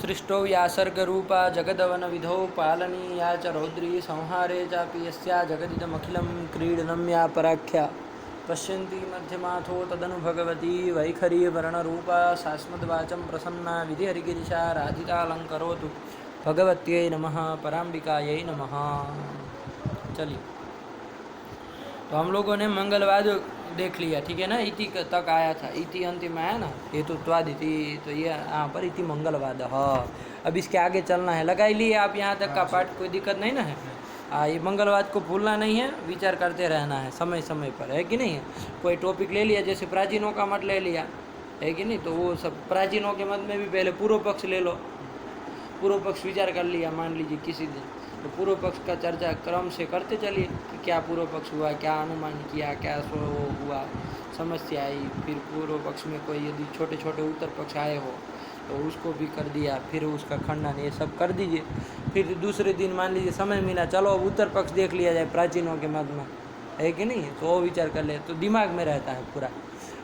सृष्टौ यासर्गरूपा जगदवनविधौ पालनीया च रौद्री संहारे चापि यस्या जगदिदमखिलं क्रीडनं या पराख्या पश्यन्ति मध्यमाथो तदनु भगवती वैखरी वर्णरूपा सास्मद्वाचं प्रसन्ना विधिहरिगिरिशा राधितालङ्करोतु भगवत्यै नमः पराम्बिकायै नमः। चलिए, तो हम लोगों ने मंगलवाद देख लिया, ठीक है ना। इति तक आया था, इति अंतिम आया ना, हेतुत्वाद इति, तो ये यहाँ पर इति मंगलवाद। हाँ, अब इसके आगे चलना है। लगा ही लिए आप यहाँ तक का पाठ, कोई दिक्कत नहीं ना है। ये मंगलवाद को भूलना नहीं है, विचार करते रहना है समय समय पर, है कि नहीं है। कोई टॉपिक ले लिया, जैसे प्राचीनों का मत ले लिया, है कि नहीं, तो वो सब प्राचीनों के मत में भी पहले पूर्व पक्ष ले लो। पूर्व पक्ष विचार कर लिया, मान लीजिए किसी दिन, तो पूर्व पक्ष का चर्चा क्रम से करते चलिए कि क्या पूर्व पक्ष हुआ, क्या अनुमान किया, क्या हुआ, समस्या आई। फिर पूर्व पक्ष में कोई यदि छोटे छोटे उत्तर पक्ष आए हो तो उसको भी कर दिया, फिर उसका खंडन, ये सब कर दीजिए। फिर दूसरे दिन मान लीजिए समय मिला, चलो उत्तर पक्ष देख लिया जाए प्राचीनों के मत में, है कि नहीं, तो वो विचार कर ले, तो दिमाग में रहता है पूरा।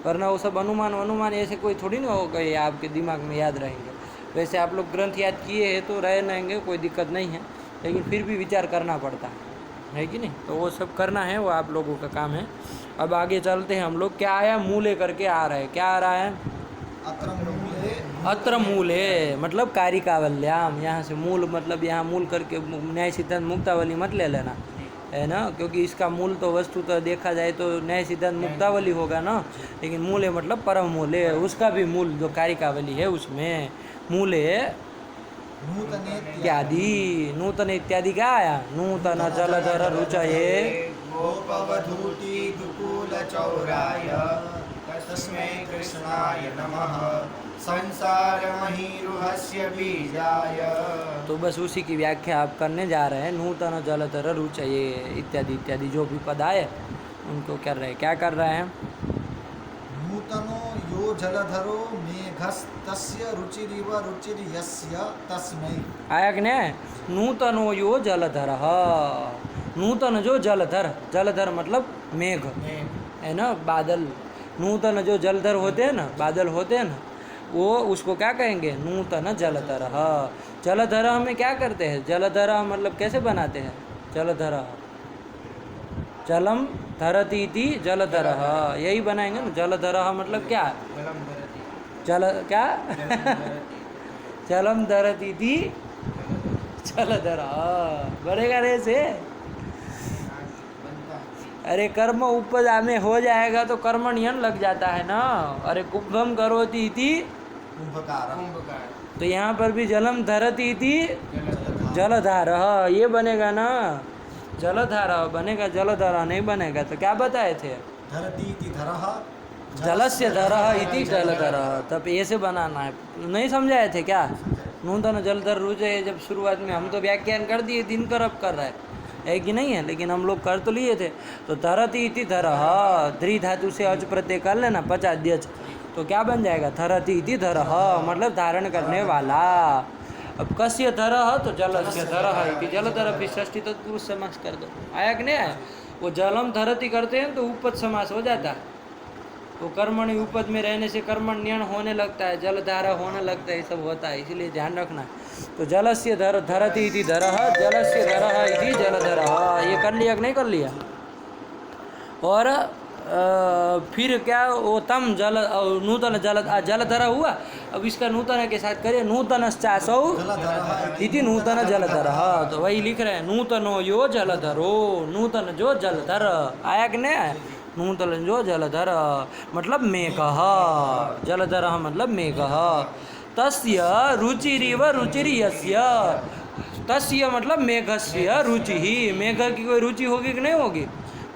वरना वो सब अनुमान ऐसे कोई थोड़ी ना होगा ये आपके दिमाग में याद रहेंगे। वैसे आप लोग ग्रंथ याद किए हैं तो रह रहेंगे, कोई दिक्कत नहीं है, लेकिन फिर भी विचार करना पड़ता है कि नहीं। तो वो सब करना है, वो आप लोगों का काम है। अब आगे चलते हैं हम लोग। क्या आया, मूले करके आ रहा है। क्या आ रहा है, अत्र मूले मतलब कारिकावल्याम। यहाँ से मूल मतलब यहाँ मूल करके न्याय सिद्धांत मुक्तावली मत ले लेना, है ना, क्योंकि इसका मूल तो वस्तु तो देखा जाए तो न्याय सिद्धांत मुक्तावली होगा ना, लेकिन मूले मतलब परम मूले, उसका भी मूल जो कारिकावली है उसमें मूले इत्यादि। नूतन इत्यादि क्या आया, नूतन जलधर रुचये गोपवधूति दुकूल चौराय तस्मै कृष्णाय नमः संसार महीरुहस्य बीजाय। तो बस उसी की व्याख्या आप करने जा रहे हैं। नूतन जलधर रुचये इत्यादि इत्यादि जो भी पद आए उनको कर रहे हैं। क्या कर रहे हैं, नूतनो यो जलधरो मेघस्तस्य रुचिरिव रुचिर्यस्य तस्मै। आया कि नहीं, नूतनो यो जलधर, नूतन जो जलधर, जलधर मतलब मेघ, है ना, बादल। नूतन जो जलधर होते हैं ना, बादल होते हैं ना, वो उसको क्या कहेंगे, नूतन जलधर। जलधर में क्या करते हैं, जलधर मतलब कैसे बनाते हैं, जलधर जलम धरती इति जलधर, यही बनाएंगे ना। जलधर मतलब क्या, जल क्या जलम धरती इति जलधर, बनेगा रे से। अरे कर्म उपज में हो जाएगा तो कर्मण्यन लग जाता है ना। अरे कुंभम करोति इति तो यहाँ पर भी जलम धरती इति जलधार, ये बनेगा ना, जलधार बनेगा, जलधारा नहीं बनेगा। तो क्या बताए थे, धरती इति धरः जलस्य धरः इति जलधर, तब ऐसे बनाना है। नहीं समझाए थे क्या, नूतन जलधर रुचये, जब शुरुआत में हम तो व्याख्यान कर दिए, दिनकर अब कर रहा है कि नहीं है, लेकिन हम लोग कर तो लिए थे। तो धरती इति धरः, ध्री धातु से अच प्रत्यय कर लेना, पचाद्यच, तो क्या बन जाएगा, धरती इति धरः मतलब धारण करने वाला। अब कस्य धरः, तो जलस्य धरः इति जलधर, फिर षष्ठी तत्पुरुष समास कर दो। आया कि नहीं आया, वो जलम धरती करते हैं तो उपद समास हो जाता है। वो कर्मणि उपद में रहने से कर्मण्यन होने लगता है, जलधारा होने लगता है, ये सब होता है, इसलिए ध्यान रखना। तो जलस्य धर धरती इति धरः, जलस्य धरः इति जलधरः, ये कर लिया कि नहीं कर लिया। और फिर क्या, वो तम जल नूतन जलधर हुआ। अब इसका नूतन के साथ करिए, नूतनश्चासौ इति नूतन जलधर, तो वही लिख रहे हैं, नूतनो यो जलधरो, नूतन जो जलधर। आया कि नहीं, नूतन जो जलधर मतलब मेघः, जलधर मतलब मेघः। तस्य रुचिरिव रुचिर्यस्य, तस्य मतलब मेघस्य रुचि ही, मेघ की कोई रुचि होगी कि नहीं होगी,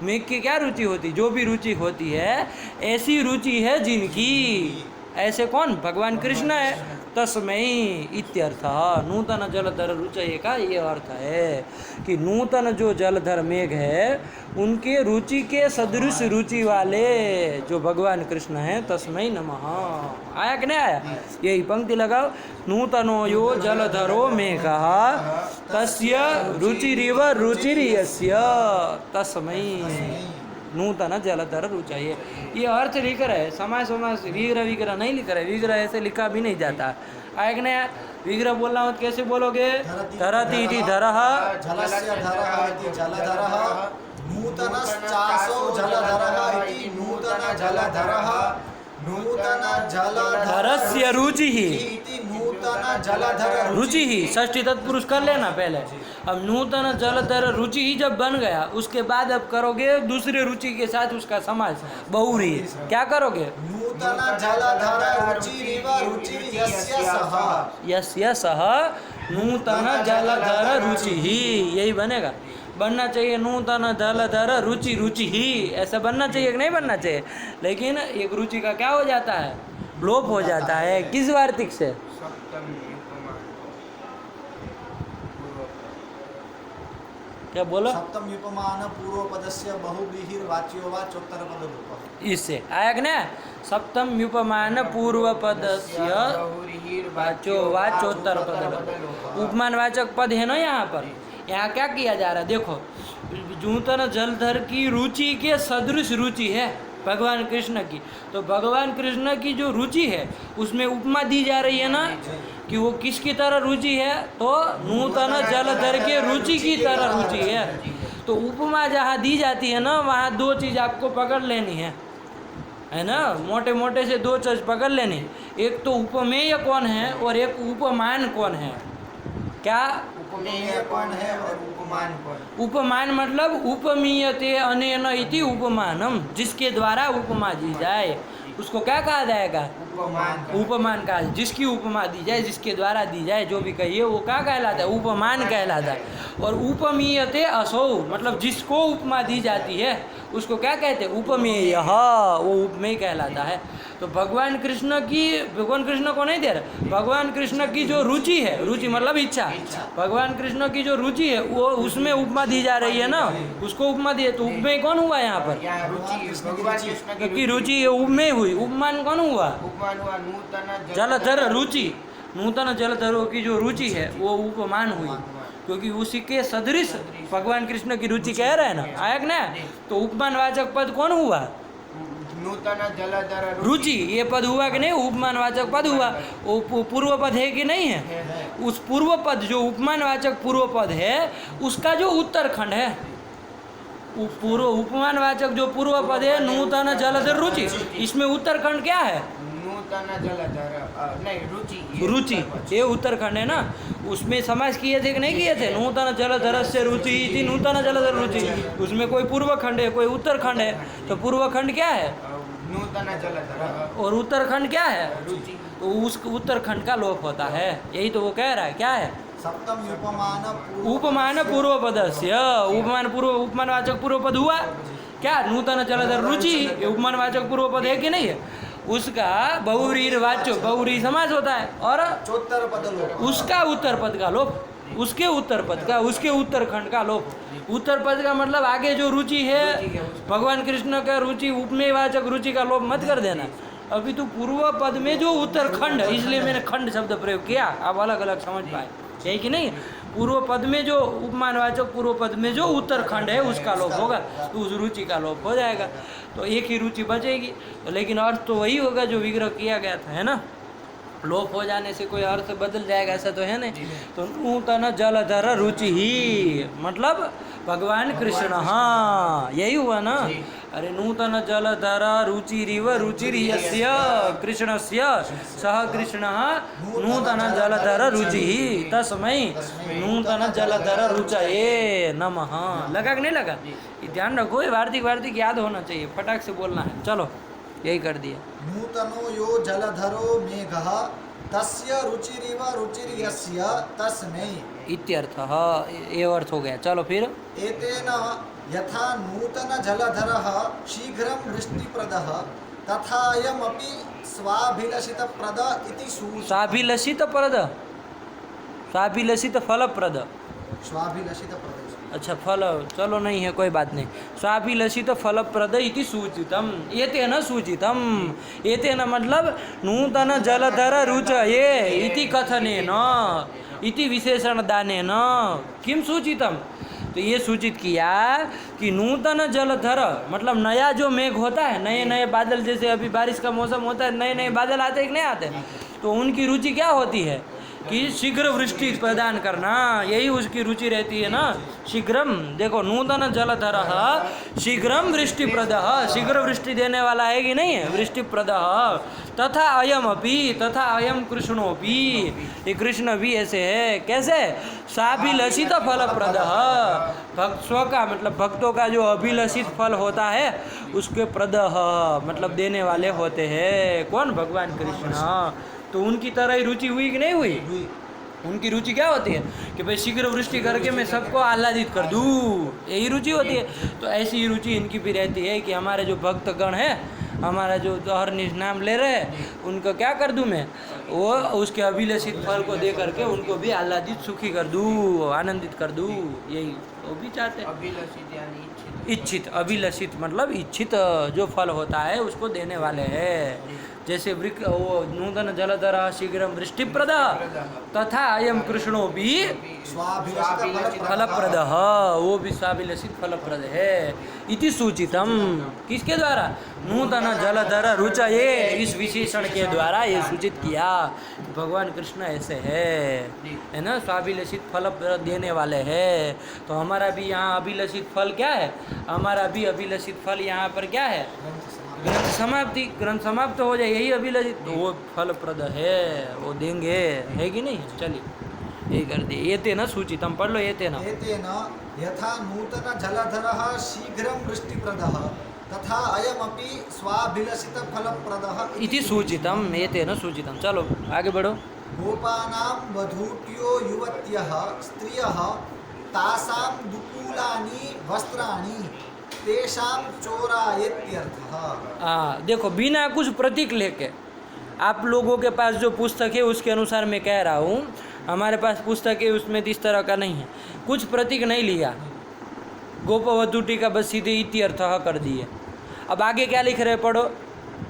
मेघ की क्या रुचि होती, जो भी रुचि होती है ऐसी रुचि है जिनकी, ऐसे कौन, भगवान कृष्ण है। तस्मै इत्यर्थ, नूतन जलधर रुचये का ये अर्थ है कि नूतन जो जलधर मेघ है उनके रुचि के सदृश रुचि वाले जो भगवान कृष्ण हैं, तस्मै नमः। आया कि नहीं आया, यही पंक्ति लगाओ, नूतनो यो जलधरो मेघः तस्य रुचिरिव रुचिर्यस्य तस्मै। नूतन जलधर रुचये। ये अर्थ लिख रहे, समास समास विग्रह विग्रह नहीं लिख रहे, विग्रह ऐसे लिखा भी नहीं जाता। आएगा ना, विग्रह बोलना हो तो कैसे बोलोगे? धरती इति धरः, जलस्य धरः इति जलधरः, नूतनश्चासौ जलधरः इति नूतन जलधरः, नूतन धरस्य रुचिः इति नूतन जलधर रुचि ही, षष्ठी तत्पुरुष कर लेना पहले। अब नूतन जलधर रुचि ही जब बन गया, उसके बाद अब करोगे दूसरे रुचि के साथ उसका समास बहुरी। क्या करोगे? नूतन जलधर रुचिरिव रुचिर्यस्य सः, यस्य सह नूतन जलधर रुचि ही, यही बनेगा। बनना चाहिए नूतन जलधर रुचि रुचि ही, ऐसा बनना चाहिए कि नहीं बनना चाहिए? लेकिन एक रुचि का क्या हो जाता है? लोप हो जाता है। किस वार्तिक से? क्या बोलो? सप्तम युपमान पूर्व पदस्य बहुव्रीहिर वाच्यो वा चोत्तर पद रूप। इससे आया कि ना? सप्तम युपमान पूर्व पदस्य वाचो वाचोत्तर पद, उपमान वाचक पद है ना यहाँ पर। यहाँ क्या किया जा रहा है? देखो, नूतन जलधर की रुचि के सदृश रुचि है भगवान कृष्ण की, तो भगवान कृष्ण की जो रुचि है उसमें उपमा दी जा रही है ना, कि वो किसकी तरह रुचि है? तो नूतन जलधर के रुचि की तरह रुचि है। तो उपमा जहाँ दी जाती है ना, वहाँ दो चीज़ आपको पकड़ लेनी है ना, मोटे मोटे से दो चीज़ पकड़ लेनी। एक तो उपमेय कौन है और एक उपमान कौन है। क्या? उपमेय कौन है और उपमान कौन? उपमान मतलब उपमीयते अनेन इति उपमानम, जिसके द्वारा उपमा दी जाए उसको क्या कहा जाएगा? उपमान। उपमान कहा, जिसकी उपमा दी जाए, जिसके द्वारा दी जाए, जो भी कहिए वो क्या कहलाता है? उपमान कहलाता है। और उपमीयते असौ मतलब जिसको उपमा दी जाती है उसको क्या कहते हैं? उपमेय, वो उपमेय कहलाता है। तो भगवान कृष्ण को नहीं दे रहे, भगवान कृष्ण की जो रुचि है, रुचि मतलब इच्छा, भगवान कृष्ण की जो रुचि है वो उसमें उपमा दी जा रही है ना, उसको उपमा दी है। तो उपमेय कौन हुआ यहाँ पर? क्योंकि रुचि उपमेय हुई, उपमान कौन हुआ? उपमान हुआ नूतन जलधर रुचि, नूतन जलधरों की जो रुचि है वो उपमान हुई, क्योंकि उसी के सदृश भगवान कृष्ण की रुचि कह रहे हैं ना। आया कि ना? तो उपमान वाचक पद कौन हुआ? नूतन जलधर रुचि, ये पद हुआ कि नहीं? उपमान वाचक पद हुआ। वो पूर्व पद है कि नहीं है? उस पूर्व पद जो उपमान वाचक पूर्व पद है उसका जो उत्तरखंड है, पूर्व उपमान वाचक जो पूर्व पद है नूतन जलधर रुचि, इसमें उत्तरखंड क्या है? नूतन जलधर नहीं रुचि, रुचि ये उत्तरखंड है ना। उसमें समास किए थे कि नहीं किए थे? नूतन जलधर से रुचि इति नूतन जलधर रुचि, उसमें कोई पूर्व खंड है कोई उत्तरखंड है। तो पूर्व खंड क्या है? नूतन जलधर, और उत्तरखंड क्या है? रुचि। तो उस उत्तरखंड का लोप होता है, यही तो वो कह रहा है। क्या है? सप्तम युपमान उपमान पूर्व पदस्य, उपमान वाचक पूर्व पद हुआ क्या? नूतन जलधर रुचि, ये उपमान वाचक पूर्व पद है कि नहीं है? उसका बहुव्रीहि वाच्य, बहुव्रीहि समास होता है, और चोत्तर पद लोप, उसका उत्तर पद का लोप, उसके उत्तर पद का, उसके उत्तरखंड का लोप। उत्तर पद का मतलब आगे जो रुचि है भगवान कृष्ण का रुचि, उपमेयवाचक रुचि का लोप मत कर देना। अभी तो पूर्व पद में जो उत्तरखंड है, इसलिए मैंने खंड शब्द प्रयोग किया, आप अलग अलग समझ पाए, यही कि नहीं? पूर्व पद में जो उपमानवाचक पूर्व पद में जो उत्तरखंड है उसका लोप होगा, तो उस रुचि का लोप हो जाएगा, तो एक ही रुचि बचेगी। तो लेकिन अर्थ तो वही होगा जो विग्रह किया गया था, है ना। लोप हो जाने से कोई अर्थ बदल जाएगा ऐसा तो है नहीं। तो नूतन जलधर रुचि ही मतलब भगवान कृष्ण, हाँ यही हुआ ना। अरे नूतन जलधर रुचिरिव रुचिर्यस्य कृष्णस्य सह कृष्णः नूतन जलधर रुचिः तस्मै नूतन जलधर रुचये नमः। लगा कि नहीं लगा? ये ध्यान रखो, ये वार्तिक याद होना चाहिए, फटाक से बोलना है। चलो यही कर दिया। नूतनो यो जलधरो मेघः तस्य रुचिरिव रुचिर्यस्य तस्मै इत्यर्थः, ये अर्थ हो गया। चलो फिर एतेन यथा नूतन जलधरः शीघ्रं वृष्टिप्रदः तथायमपि स्वाभिलषितप्रद इति स्वाभिलषित फलप्रद, स्वाभिलषितप्रद, अच्छा फल, चलो नहीं है कोई बात नहीं। स्वाभिलषित फलप्रद इति सूचितम, एतेन सूचितम, एतेन मतलब नूतन जलधर रुचये इति कथनेन इति विशेषण दानेन किम सूचितम, तो ये सूचित किया कि नूतन जलधर मतलब नया जो मेघ होता है, नए नए बादल, जैसे अभी बारिश का मौसम होता है, नए नए बादल आते हैं कि नहीं आते, तो उनकी रुचि क्या होती है कि शीघ्र वृष्टि प्रदान करना, यही उसकी रुचि रहती है ना। शीघ्रम, देखो नूतन जलधर शीघ्रम वृष्टिप्रद, शीघ्र वृष्टि देने वाला है कि नहीं है, वृष्टिप्रद। तथा अयम अपि, तथा अयम कृष्णोपि, ये कृष्ण भी ऐसे है, कैसे, साभिलषित फलप्रद, भक्तों का मतलब भक्तों का जो अभिलषित फल होता है उसके प्रद मतलब देने वाले होते हैं। कौन, भगवान कृष्ण। तो उनकी तरह ही रुचि हुई कि नहीं हुई? उनकी रुचि क्या होती है कि भाई शीघ्र वृष्टि करके मैं सबको आह्लादित कर दूँ, यही रुचि होती है। तो ऐसी ही रुचि इनकी भी रहती है कि हमारे जो भक्तगण हैं, हमारा जो हरनिश नाम ले रहे हैं, उनको क्या कर दूँ मैं, वो उसके अभिलषित फल को दे करके उनको भी आह्लादित सुखी कर दूँ, आनंदित कर दूँ, यही वो भी चाहते हैं। अभिलषित यानी इच्छित, अभिलषित मतलब इच्छित जो फल होता है उसको देने वाले हैं। जैसे वृक्ष वो नूतन जलधर शीघ्रम वृष्टिप्रद तथा अयम कृष्णो भी फलप्रद, वो भी स्वाभिलषित फलप्रद है। इति सूचितम, किसके द्वारा, नूतन जलधर रुचये, इस विशेषण के द्वारा ये सूचित किया भगवान कृष्ण ऐसे है ना, स्वाभिलषित फल देने वाले हैं। तो हमारा भी यहाँ अभिलषित फल क्या है, हमारा भी अभिलषित फल यहाँ पर क्या है, ग्रंथ समाप्ति, ग्रंथ समाप्त हो जाए, यही अभिलषित, तो वो फलप्रद है, वो देंगे, है कि नहीं। चलिए ये कर दिए, एते न सूचितम, पढ़ लो एते न। एतेन यथा नूतन जलधरः शीघ्रं वृष्टिप्रदः तथा अयमपि स्वाभिलषित फलप्रदः इति सूचितम, एते न सूचितम। चलो आगे बढ़ो। गोपानां वधूट्यो युवत्यः स्त्रियः तासां दुकूलानि वस्त्राणि तेषां चोरायत्यर्थः। देखो, बिना कुछ प्रतीक लेके, आप लोगों के पास जो पुस्तक है उसके अनुसार मैं कह रहा हूँ, हमारे पास पुस्तक है उसमें इस तरह का नहीं है, कुछ प्रतीक नहीं लिया, गोपवधूटी का बस सीधे इत्यर्थः कर दिए। अब आगे क्या लिख रहे, पढ़ो,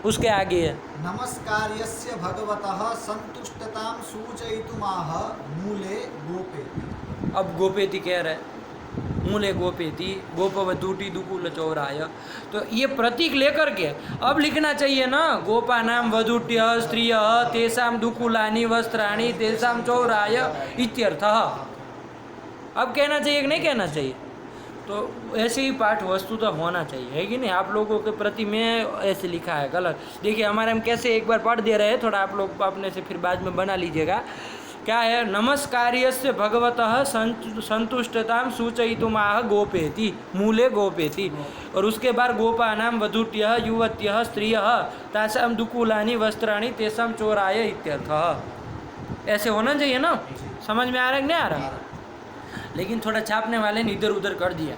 उसके आगे है नमस्कार्यस्य भगवतः संतुष्टतां सूचयितुमाह मूले गोपेति। अब गोपेति कह रहे, मूले गोपेति, गोपवधूटी दुकूल चौराय, तो ये प्रतीक लेकर के अब लिखना चाहिए ना, गोपानाम वधूट्य स्त्रिय तेषां दुकूलानि वस्त्राणि तेषां चौराय इत्यर्थः। अब कहना चाहिए कि नहीं कहना चाहिए? तो ऐसे ही पाठ वस्तु तो होना चाहिए, है कि नहीं। आप लोगों के प्रति में ऐसे लिखा है गलत। देखिए हमारे हम कैसे एक बार पढ़ दे रहे हैं, थोड़ा आप लोग अपने से फिर बाद में बना लीजिएगा। क्या है, नमस्कार्यस्य भगवतः संतुष्टतां सूचयितुमाह गोपेति, मूले गोपेति, और उसके बाद गोपानां वधूट्यः युवत्यः स्त्रियः तासां दुकूलानि वस्त्राणि तेषां चोराय इत्यर्थः। ऐसे होना चाहिए ना, समझ में आ रहा है कि नहीं आ रहा? लेकिन थोड़ा छापने वाले ने इधर उधर कर दिया,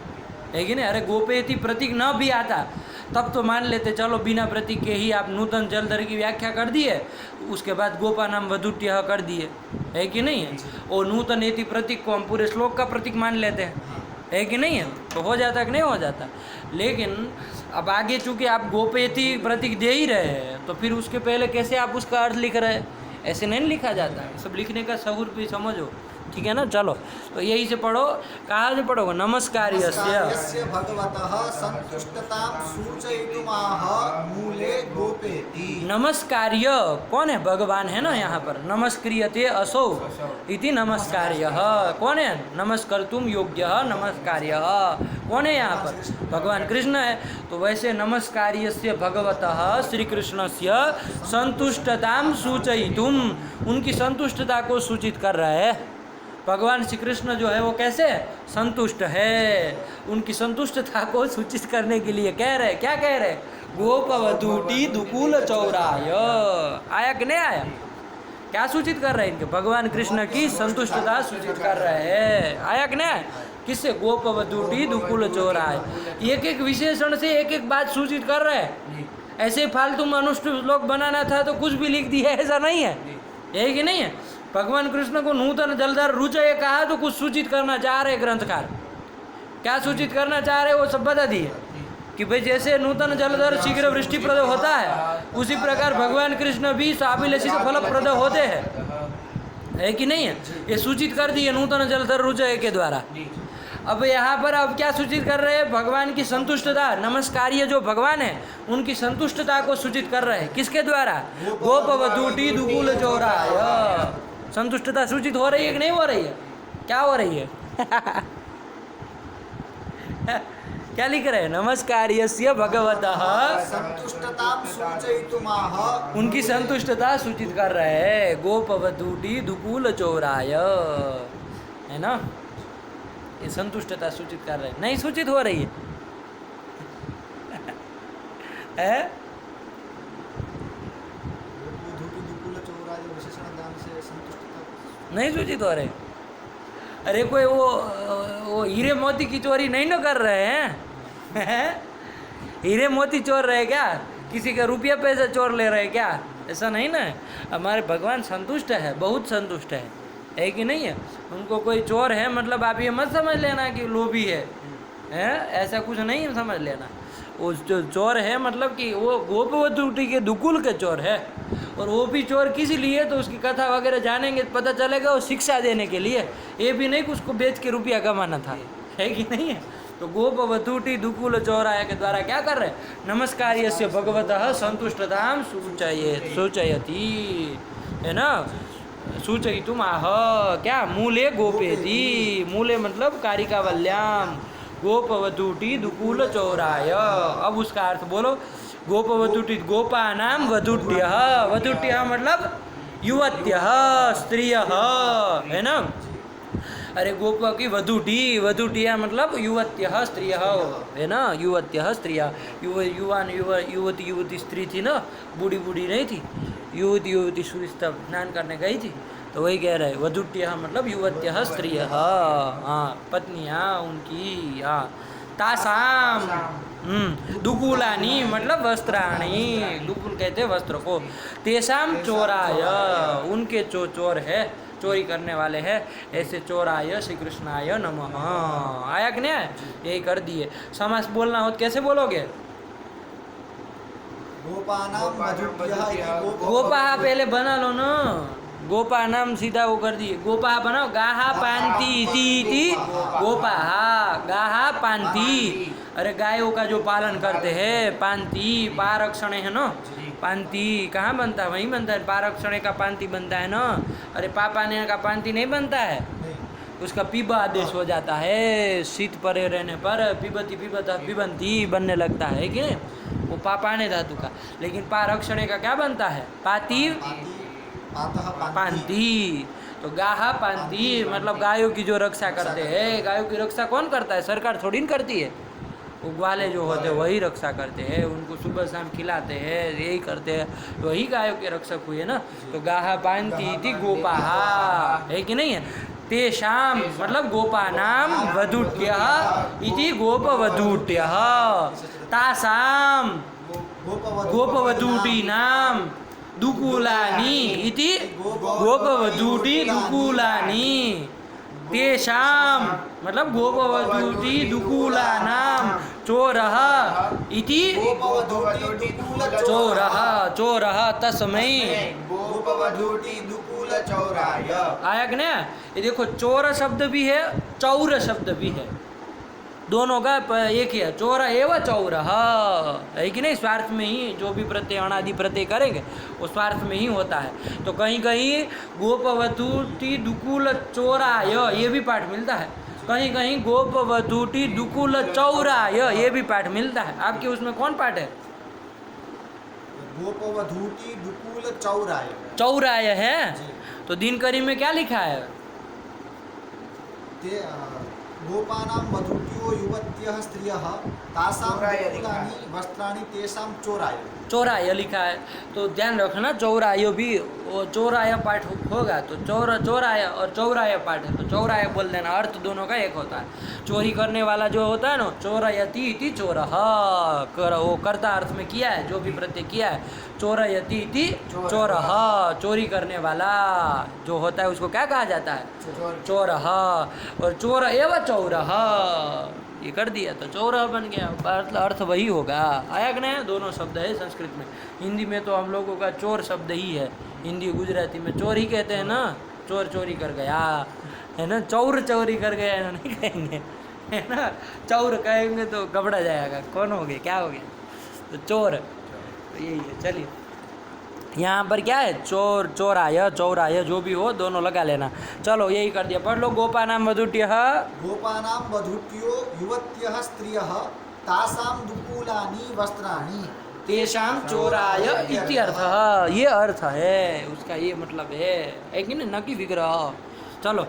है कि नहीं। अरे गोपेति प्रतीक न भी आता तब तो मान लेते, चलो बिना प्रतीक के ही आप नूतन जलधर की व्याख्या कर दिए, उसके बाद गोपानाम वधूट्यः कर दिए, है कि नहीं है। और नूतन एति प्रतीक को हम पूरे श्लोक का प्रतीक मान लेते हैं, है कि नहीं है, तो हो जाता कि नहीं हो जाता। लेकिन अब आगे चूँकि आप गोपेति प्रतीक दे ही रहे हैं, तो फिर उसके पहले कैसे आप उसका अर्थ लिख रहे हैं, ऐसे नहीं लिखा जाता। सब लिखने का सहूर भी समझो, ठीक है ना। चलो तो यही से पढ़ो, कहाँ से पढ़ोगे, नमस्कार्यस्य भगवतः संतुष्टतां सूचयितुमाह मूले गोपेति। नमस्कार्य कौन है, भगवान है ना यहाँ पर, नमस्क्रियते असौ इति नमस्कार्यः, कौन है, नमस्कर्तुम योग्यः नमस्कार्यः, कौन है यहाँ पर, भगवान कृष्ण है। तो वैसे नमस्कार्यस्य भगवतः श्री कृष्णस्य संतुष्टतां सूचयितुम, उनकी संतुष्टता को सूचित कर रहा है। भगवान श्री कृष्ण जो है वो कैसे संतुष्ट है, उनकी संतुष्टता को सूचित करने के लिए कह रहे, क्या कह रहे, गोपवधूटी दुकूल चौराय। आया कि नहीं आया? क्या सूचित कर रहे हैं इनके, भगवान कृष्ण की संतुष्टता सूचित कर रहे हैं। आया कि नहीं आया? किससे, गोपवधूटी दुकूल चौराय। एक एक विशेषण से एक एक बात सूचित कर रहे हैं। ऐसे फालतू मनुष्य श्लोक बनाना था तो कुछ भी लिख दिया, ऐसा नहीं है, यही कि नहीं है। भगवान कृष्ण को नूतन जलधर रुचये कहा तो कुछ सूचित करना चाह रहे ग्रंथकार, क्या सूचित करना चाह रहे वो सब बता दिए कि भाई जैसे नूतन जलधर शीघ्र वृष्टिप्रद होता है, उसी प्रकार भगवान कृष्ण भी स्वाभिलषित फलप्रद होते हैं, है कि नहीं है, ये सूचित कर दिए नूतन जलधर रुचये के द्वारा। अब यहाँ पर अब क्या सूचित कर रहे हैं? भगवान की संतुष्टता, नमस्कार्य जो भगवान है उनकी संतुष्टता को सूचित कर रहे हैं। किसके द्वारा? गोपवधूटी दुकूल चौराय। संतुष्टता सूचित हो रही है कि नहीं हो रही है? क्या हो रही है? क्या लिख रहे हैं? नमस्कार्यस्य भगवतः संतुष्टतां सूचयितुमाह। उनकी संतुष्टता सूचित कर रहे हैं। गोपवधूटी दुकूल चौराय, है ना? ये संतुष्टता सूचित कर रहे हैं। नहीं सूचित हो रही है? है? गोपवधूटी दुकूल चौराय विशेषण ज्ञान से संतुष्टता नहीं सूचित हो रहे? अरे कोई वो हीरे मोती की चोरी नहीं ना कर रहे हैं? हीरे मोती चोर रहे क्या? किसी का रुपया पैसा चोर ले रहे क्या? ऐसा नहीं ना। हमारे भगवान संतुष्ट है, बहुत संतुष्ट है कि नहीं है? उनको कोई चोर है मतलब आप ये मत समझ लेना कि लोभी है, ऐसा कुछ नहीं समझ लेना। वो जो चोर है मतलब कि वो गोपवधूटी के दुकुल के चोर है, और वो भी चोर किस लिए? तो उसकी कथा वगैरह जानेंगे तो पता चलेगा वो शिक्षा देने के लिए, ये भी नहीं कि उसको बेच के रुपया कमाना था, है कि नहीं है? तो गोपवधूटी दुकुल चौराय के द्वारा क्या कर रहे हैं? नमस्कार्यस्य भगवतः संतुष्टतां सूचयति, है ना? सूचयितुम आह, क्या? मूले गोपेति, मूले मतलब कारिकावल्याम, गोपवधूटी दुकूल चौराय। अब उसका अर्थ बोलो। गोपवधूटी, गोपानाम वधूट्यः, वधूट्यः मतलब युवत्यः, स्त्रियः, है ना? अरे गोप की वधूटी, वधूटिया मतलब युवत्यः स्त्रियः, है ना? युवत्यः स्त्रियः, युवान युवती स्त्री थी ना, बूढ़ी नहीं थी, युवती सूर्य तब स्नान करने गई थी, तो वही कह रहे वधूट्यः मतलब युवत्यः स्त्रियः, हाँ, पत्नियाँ उनकी, हाँ। तासाम दुकूलानी मतलब वस्त्राणी, दुकूल कहते हैं वस्त्र को। तेसाम चोराय, उनके चोर है, चोरी करने वाले हैं, ऐसे चोराय श्री कृष्णाय नमः। आया कि नहीं? यही कर दिए। समास बोलना हो तो कैसे बोलोगे? गोपानां वधूट्यः। गोपा पहले बना लो ना, गोपा नाम सीधा वो कर दिए। गोपा बनाओ, गाहा पांति इति गोपा, गाहा पांति। अरे गायों का जो पालन करते हैं, पांति पारक्षण है ना, पांति कहाँ बनता है? वहीं बनता है, पारक्षण का पांति बनता है ना। अरे पापाने का पांति नहीं बनता है, उसका पीबा आदेश हो जाता है, शीत परे रहने पर पिबती पिबता पिबंती बनने लगता है कि नहीं? वो पापाने धातु का। लेकिन पारक्षण का क्या बनता है? पाति पांति। तो गाहा पांति मतलब गायों की जो रक्षा करते हैं। गायों की रक्षा कौन करता है? सरकार थोड़ी न करती है, वो ग्वाले जो होते हैं वही रक्षा करते हैं, उनको सुबह शाम खिलाते हैं, यही करते हैं, तो वही गायों के रक्षक हुए ना। तो गाहा पांति इति गोपाहा, है कि नहीं है? तेषाम मतलब गोपानाम वधूट्यः इति गोपवधूट्यः, तासाम गोपवधूटीनाम दुकूलानी इति गोपवधूटी दुकूलानी, तेषाम मतलब गोपवधूटी दुकूलानाम चोरः इति चोरः तस्मै गोपवधूटी दुकूल चौराय। आया कि नहीं? ये देखो, चोर शब्द भी है, चौर शब्द भी है, दोनों का एक ही है। चोर एवं चौर है कि नहीं? स्वार्थ में ही जो भी प्रत्यय अनादि प्रत्यय करेंगे वो स्वार्थ में ही होता है। तो कहीं कहीं गोपवधूटी दुकूल चौराय ये भी पाठ मिलता है, कहीं कहीं गोपवधूटी दुकूल चौराय ये भी पाठ मिलता है। आपके उसमें कौन पाठ है? गोपवधूटी दुकूल चौराय, चौराय है। तो दिनकरी में क्या लिखा है? गोपानां वधूट्यो युवत्यः स्त्रियः तासां दुकूलानि वस्त्राणि तेषां चोराय, चौराय लिखा है। तो ध्यान रखना, चौराय भी वो चौराय पाठ होगा, तो चौराय और चौराय पाठ है, तो चौराय बोल देना, अर्थ दोनों का एक होता है। चोरी करने वाला जो होता है ना, चोरयति इति चोरः, वो कर्ता अर्थ में किया है, जो भी प्रत्यय किया है, चोरयति इति चोरः, चोरी करने वाला जो होता है उसको क्या कहा जाता है? चोरः। और चोर एवं चौरः ये कर दिया तो चौरः बन गया, अर्थ वही होगा। आया कि नहीं? दोनों शब्द है संस्कृत में। हिंदी में तो हम लोगों का चोर शब्द ही है, हिंदी गुजराती में चोर ही कहते हैं ना, चोर चोरी कर गया, है ना, चौर चोरी कर गया नहीं कहेंगे, है ना, चौर कहेंगे तो घबरा जाएगा, कौन हो गया, क्या हो गया, तो चोर, तो यही है। चलिए यहाँ पर क्या है, चोर, चौराय, चौराय, जो भी हो दोनों लगा लेना। चलो यही कर दिया, पढ़ लो। गोपानाम वधूट्यः, गोपानां वधूट्यो युवत्यः स्त्रियः तासां दुकूलानि वस्त्राणि तेषां चोराय इति अर्थः, ये अर्थ है उसका, ये मतलब है कि नहीं, न कि विग्रह। चलो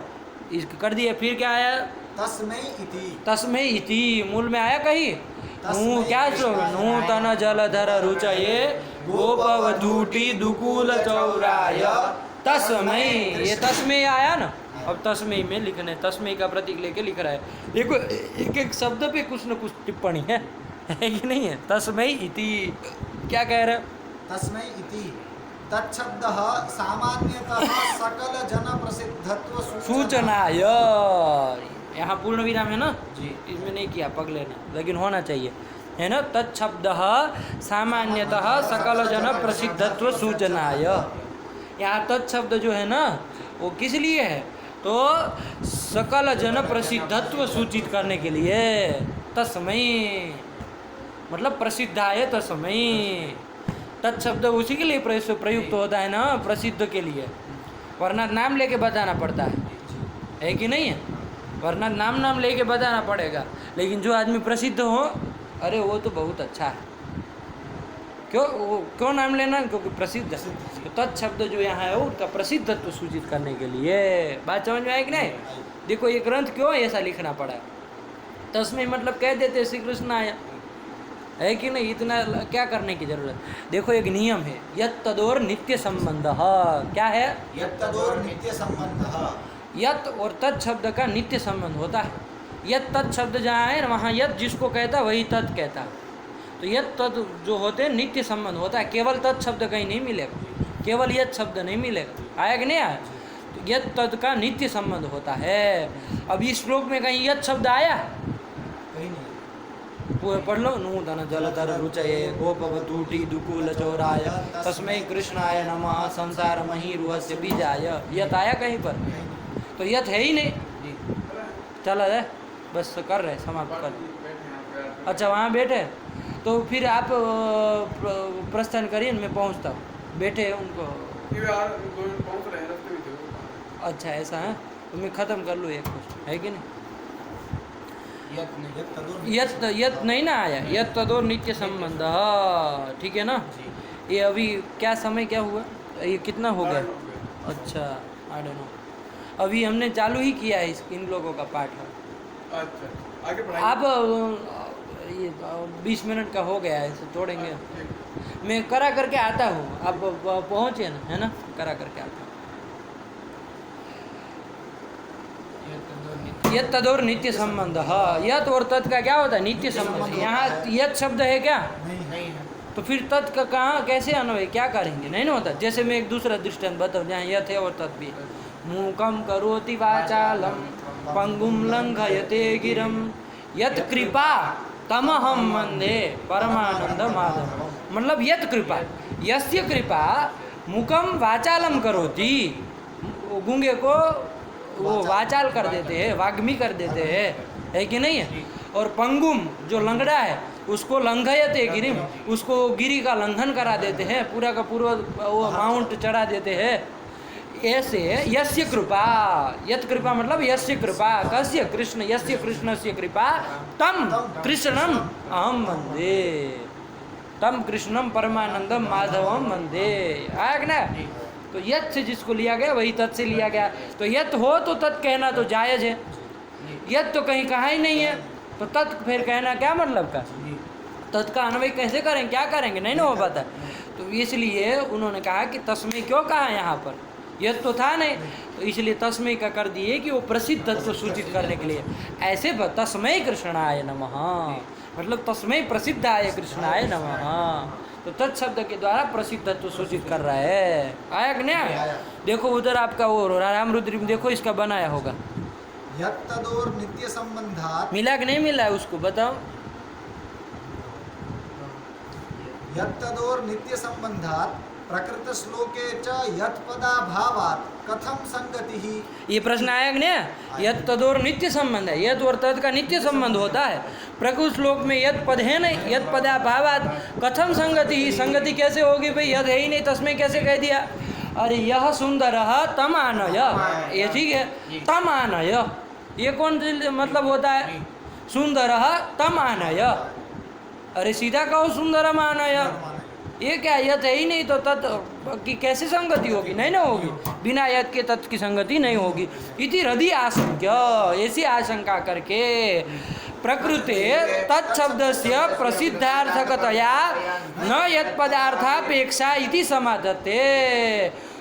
इसको कर दिए। फिर क्या आया, तस्मै इति तस्मै इति, मूल में आया कहीं, तस्मै क्या श्लोक, कृष्णाय नूतन जलधर रुचये गोपवधूटी दुकूल चौराय तस्मै, ये तस्मै आया ना। अब तस्मै में लिखने, तस्मै का प्रतीक लेके लिख रहा है। देखो एक एक शब्द पे कुछ न कुछ टिप्पणी है कि नहीं है। तस्मै इति क्या कह रहे, तस्मै इति तच्छब्दः सामान्यतः सकल जन प्रसिद्धत्व सूचनाय, यहाँ पूर्ण विराम है ना जी, इसमें नहीं किया पगले ने, लेकिन होना चाहिए, है ना। तत्शब्दः सामान्यतः सकल जन प्रसिद्धत्व सूचनाय, यहाँ तत्शब्द जो है ना वो किस लिए है, तो सकल जन प्रसिद्धत्व सूचित करने के लिए। तस्मै मतलब प्रसिद्धाय तस्मै, तत्शब्द उसी के लिए प्रयुक्त होता है ना, प्रसिद्ध के लिए, वरना नाम लेके बताना पड़ता है कि नहीं है, वरना नाम लेके बताना पड़ेगा। लेकिन जो आदमी प्रसिद्ध हो, अरे वो तो बहुत अच्छा है, क्यों नाम लेना, क्योंकि प्रसिद्ध है। तो तत्शब्द जो यहाँ है वो उसका प्रसिद्धत्व सूचित करने के लिए। बात समझ में आए कि नहीं। देखो ये ग्रंथ क्यों ऐसा लिखना पड़ा, तस्मै मतलब कह देते श्री कृष्ण आया, है कि नहीं, इतना क्या करने की जरूरत। देखो एक नियम है, यत् तदोर नित्य संबंध, क्या है, यत् तदोर नित्य संबंधः, यत् और तत् शब्द का नित्य संबंध होता है। यत् तत् शब्द जहाँ है वहाँ यत् जिसको कहता है वही तत् कहता है, तो यत् तत् जो होते हैं नित्य संबंध होता है। केवल तत् शब्द कहीं नहीं मिलेगा, केवल यत् शब्द नहीं मिलेगा, आया कि नहीं आया। तो यत् तत् का नित्य संबंध होता है। अब इस श्लोक में कहीं यत् शब्द आया, कहीं नहीं, पूरे पढ़ लो। नूतन जलधर रुचये गोपवधूटी दुकूल चौराय तस्मै कृष्णाय नमः संसार महीरुहस्य बीजाय, यत आया कहीं पर, तो यत है ही नहीं। चला है, बस कर रहे, समाप्त कर। अच्छा वहाँ बैठे, तो फिर आप प्रस्थान करिए, मैं पहुँचता हूँ। बैठे उनको, अच्छा ऐसा है, तो मैं ख़त्म कर लूँ एक कुछ, है कि नहीं। यत नहीं ना आया, यत तदोर नित्य संबंध, ठीक है ना। ये अभी क्या समय क्या हुआ, ये कितना हो गया, अच्छा आई डोंट नो, अभी हमने चालू ही किया है इन लोगों का पाठ। अच्छा आगे बढ़ाइए। आप ये 20 मिनट का हो गया है, इसे तोड़ेंगे। मैं करा करके आता हूँ, आप पहुँचे ना, है ना, करा करके आता हूँ। यत तदोर नित्य संबंध, यत और तत् का क्या होता है, नित्य संबंध। यहाँ यत शब्द है क्या, नहीं है, तो फिर तत् का कहाँ कैसे अन्वय क्या करेंगे, नहीं ना होता। जैसे मैं एक दूसरा दृष्टांत बताऊँ, जहाँ यत है और तत् भी है। मूकम करोति वाचालम पंगुम लंघयते गिरम यत कृपा तमहम वंदे परमानंद माधव। मतलब यत कृपा, यस्य कृपा मुकम वाचालम करोति, गूंगे को वो वाचाल कर देते हैं, वाग्मी कर देते हैं, है कि नहीं है। और पंगुम जो लंगड़ा है उसको लंघयते गिरिम, उसको गिरी का लंघन करा देते हैं, पूरा का पूरा वो माउंट चढ़ा देते हैं। ऐसे यस्य कृपा, यत कृपा मतलब यस्य कृपा, कस्य कृष्ण, यस्य कृष्णस्य कृपा तम कृष्णम अहम वंदे, तम कृष्णम परमानंदम माधवम वंदे, आया कि ना। तो यत से जिसको लिया गया वही तत् से लिया गया। तो यत हो तो तत् कहना तो जायज है, यत तो कहीं कहा ही नहीं है, तो तत् फिर कहना क्या मतलब का, तत् का अन्वय कैसे करें, क्या करेंगे, नहीं ना हो पाता। तो इसलिए उन्होंने कहा कि तस्मै क्यों कहा यहाँ पर, यत तो था नहीं, तो इसलिए तस्मै का कर दिए कि वो प्रसिद्ध तत्व सूचित करने के लिए। ऐसे तस्मै कृष्णाय नमः, मतलब तस्मै प्रसिद्धाय कृष्णाय नमः, तो तत्शब्द के द्वारा प्रसिद्ध तत्व सूचित कर रहा है। आया कि नहीं आया। देखो उधर आपका वो राम रुद्र में देखो, इसका बनाया होगा। यत् तदोर नित्य संबंधात्, मिला कि नहीं मिला है उसको बताओ। यत् तदोर नित्य संबंधात् प्रकृत श्लोके च यत्पदाभावात् कथम संगति ही। ये प्रश्न आया कि नहीं? यत तद और नित्य संबंध है, यत और तद का नित्य संबंध होता है। प्रकृत श्लोक में यत पद है नहीं, यत पदाभावात् कथम संगति ही, संगति कैसे होगी भाई, यद है ही नहीं तस्मै कैसे कह दिया? अरे यह सुंदर तम आनय, ये ठीक है, तम आनय, ये कौन मतलब होता है? सुंदर तम आनय, अरे सीधा कहो सुंदरम आनय, ये क्या यत है ही नहीं तो तत् की कैसे संगति होगी? नहीं ना होगी, बिना यत के तत् की संगति नहीं होगी। इति हृदय आशंक्य, ऐसी आशंका करके प्रकृते तत्शब्दस्य प्रसिद्धार्थकतया न यत पदार्थापेक्षा इति समाधत्ते।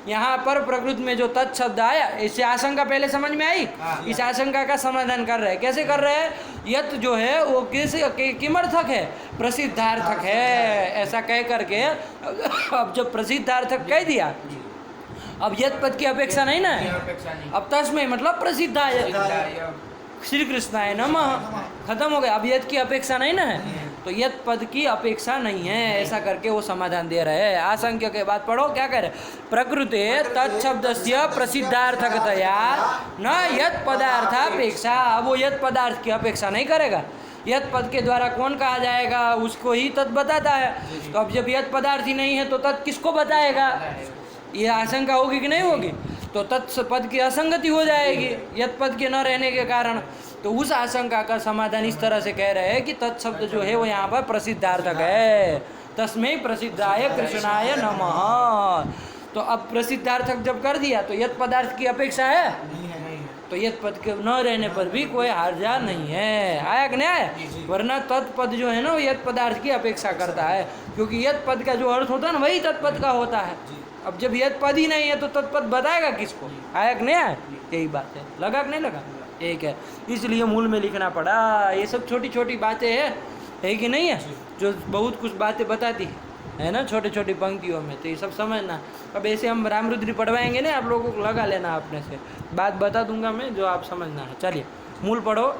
यहाँ पर प्रकृति में जो तत्शब्द आया, इससे आशंका पहले समझ में आई, इस आशंका का समाधान कर रहे हैं। कैसे कर रहे हैं? यत जो है वो किमर्थक है? प्रसिद्धार्थक है, ऐसा कह करके अब जब प्रसिद्धार्थक कह दिया, अब यत पद की अपेक्षा नहीं ना है, अब तस्मै मतलब प्रसिद्धाय श्री कृष्णाय नमः, खत्म हो गया। अब यत की अपेक्षा नहीं ना है, तो यत पद की अपेक्षा नहीं है, ऐसा करके वो समाधान दे रहे हैं। आशंक्य के बाद पढ़ो क्या कह रहे? प्रकृते तत्शब्दस्य प्रसिद्धार्थकतया न यत पदार्थापेक्षा, अब वो यत पदार्थ की अपेक्षा नहीं करेगा। यत पद के द्वारा कौन कहा जाएगा? उसको ही तत् बताता है। तो अब जब यत पदार्थ ही नहीं है तो तत् किसको बताएगा? ये आशंका होगी कि नहीं होगी? तो तत् पद की असंगति हो जाएगी यत पद के न रहने के कारण। तो उस आशंका का समाधान इस तरह से कह रहे हैं कि तत्शब्द जो है वो यहाँ पर प्रसिद्धार्थक है, तस्मै प्रसिद्धाय कृष्णाय नमः। तो अब प्रसिद्धार्थक जब कर दिया तो यत पदार्थ की अपेक्षा है, तो यत पद के न रहने पर भी कोई हर्जा नहीं है। आया कि नहीं आया? वरना तत्पद जो है ना वो यत पदार्थ की अपेक्षा करता है, क्योंकि यत पद का जो अर्थ होता है ना वही तत्पद का होता है। अब जब यत पद ही नहीं है तो तत्पद बताएगा किसको? आया कि नहीं आया? यही बात है, लगा कि नहीं लगा? एक है, इसलिए मूल में लिखना पड़ा। ये सब छोटी छोटी बातें है कि नहीं है, जो बहुत कुछ बातें बताती है ना छोटी छोटी पंक्तियों में, तो ये सब समझना। अब ऐसे हम रामरुद्री पढ़वाएंगे ना, आप लोगों को लगा लेना अपने से, बात बता दूंगा मैं जो आप समझना है। चलिए मूल पढ़ो।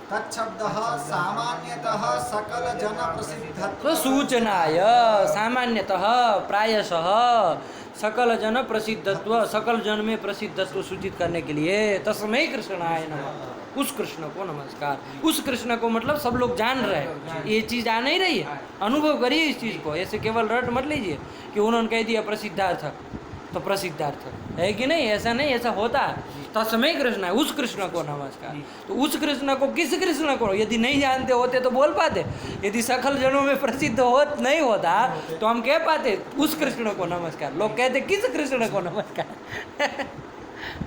तत्शब्दः सामान्यतः सकल जन प्रसिद्धत्व तो सूचनाय, सामान्यतः प्रायशः सकल जन प्रसिद्धत्व, सकल जन में प्रसिद्धत्व सूचित करने के लिए तस्मै कृष्णाय नमः, उस कृष्ण को नमस्कार। उस कृष्ण को मतलब सब लोग जान रहे हैं, ये चीज़ आ नहीं रही है, अनुभव करिए इस चीज़ को, ऐसे केवल रट मत लीजिए कि उन्होंने कह दिया प्रसिद्धार्थक तो प्रसिद्धार्थक है कि नहीं, ऐसा नहीं, ऐसा होता है। तस्मै कृष्ण है, उस कृष्ण को नमस्कार। तो उस कृष्ण को, किस कृष्ण को? यदि नहीं जानते होते तो बोल पाते, यदि सकल जनों में प्रसिद्ध नहीं होता तो हम कह पाते उस कृष्ण को नमस्कार। लोग कहते किस कृष्ण को नमस्कार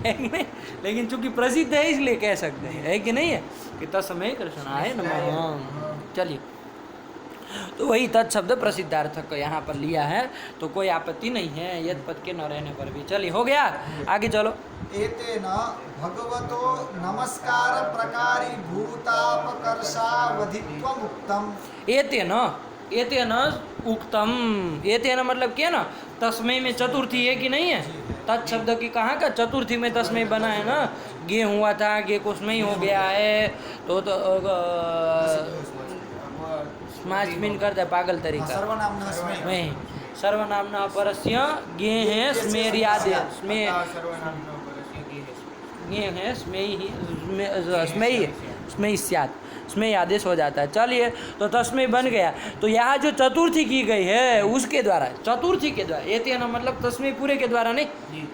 है कि नहीं? लेकिन चूंकि प्रसिद्ध है इसलिए कह सकते हैं, है कि नहीं है, कि तस्मै कृष्णाय नमः। चलिए, तो वही तत्शब्द प्रसिद्धार्थक को यहाँ पर लिया है, तो कोई आपत्ति नहीं है यद पद के न रहने पर भी। चलिए हो गया, आगे चलो। एतेन भगवतो नमस्कार प्रकारी भूतापकर्षावधित्वम् उक्तम्। एतेन उक्तम, एतेन मतलब क्या ना, तस्मै में चतुर्थी है कि नहीं है? तत्शब्द की कहाँ का चतुर्थी में तस्मै बना है ना, गे हुआ था, गे को स्मै हो गया है, तो स्मास्मिन करता है पागल तरीका, सर्वनामना स्मै नहीं, सर्वनामना परस्य गे है स्मेर्यादे, गे है स्मै स्यात्, स्मै आदेश हो जाता है। चलिए, तो तस्मै बन गया। तो यहाँ जो चतुर्थी की गई है उसके द्वारा, चतुर्थी के द्वारा, ये तेना मतलब तस्मै पूरे के द्वारा नहीं,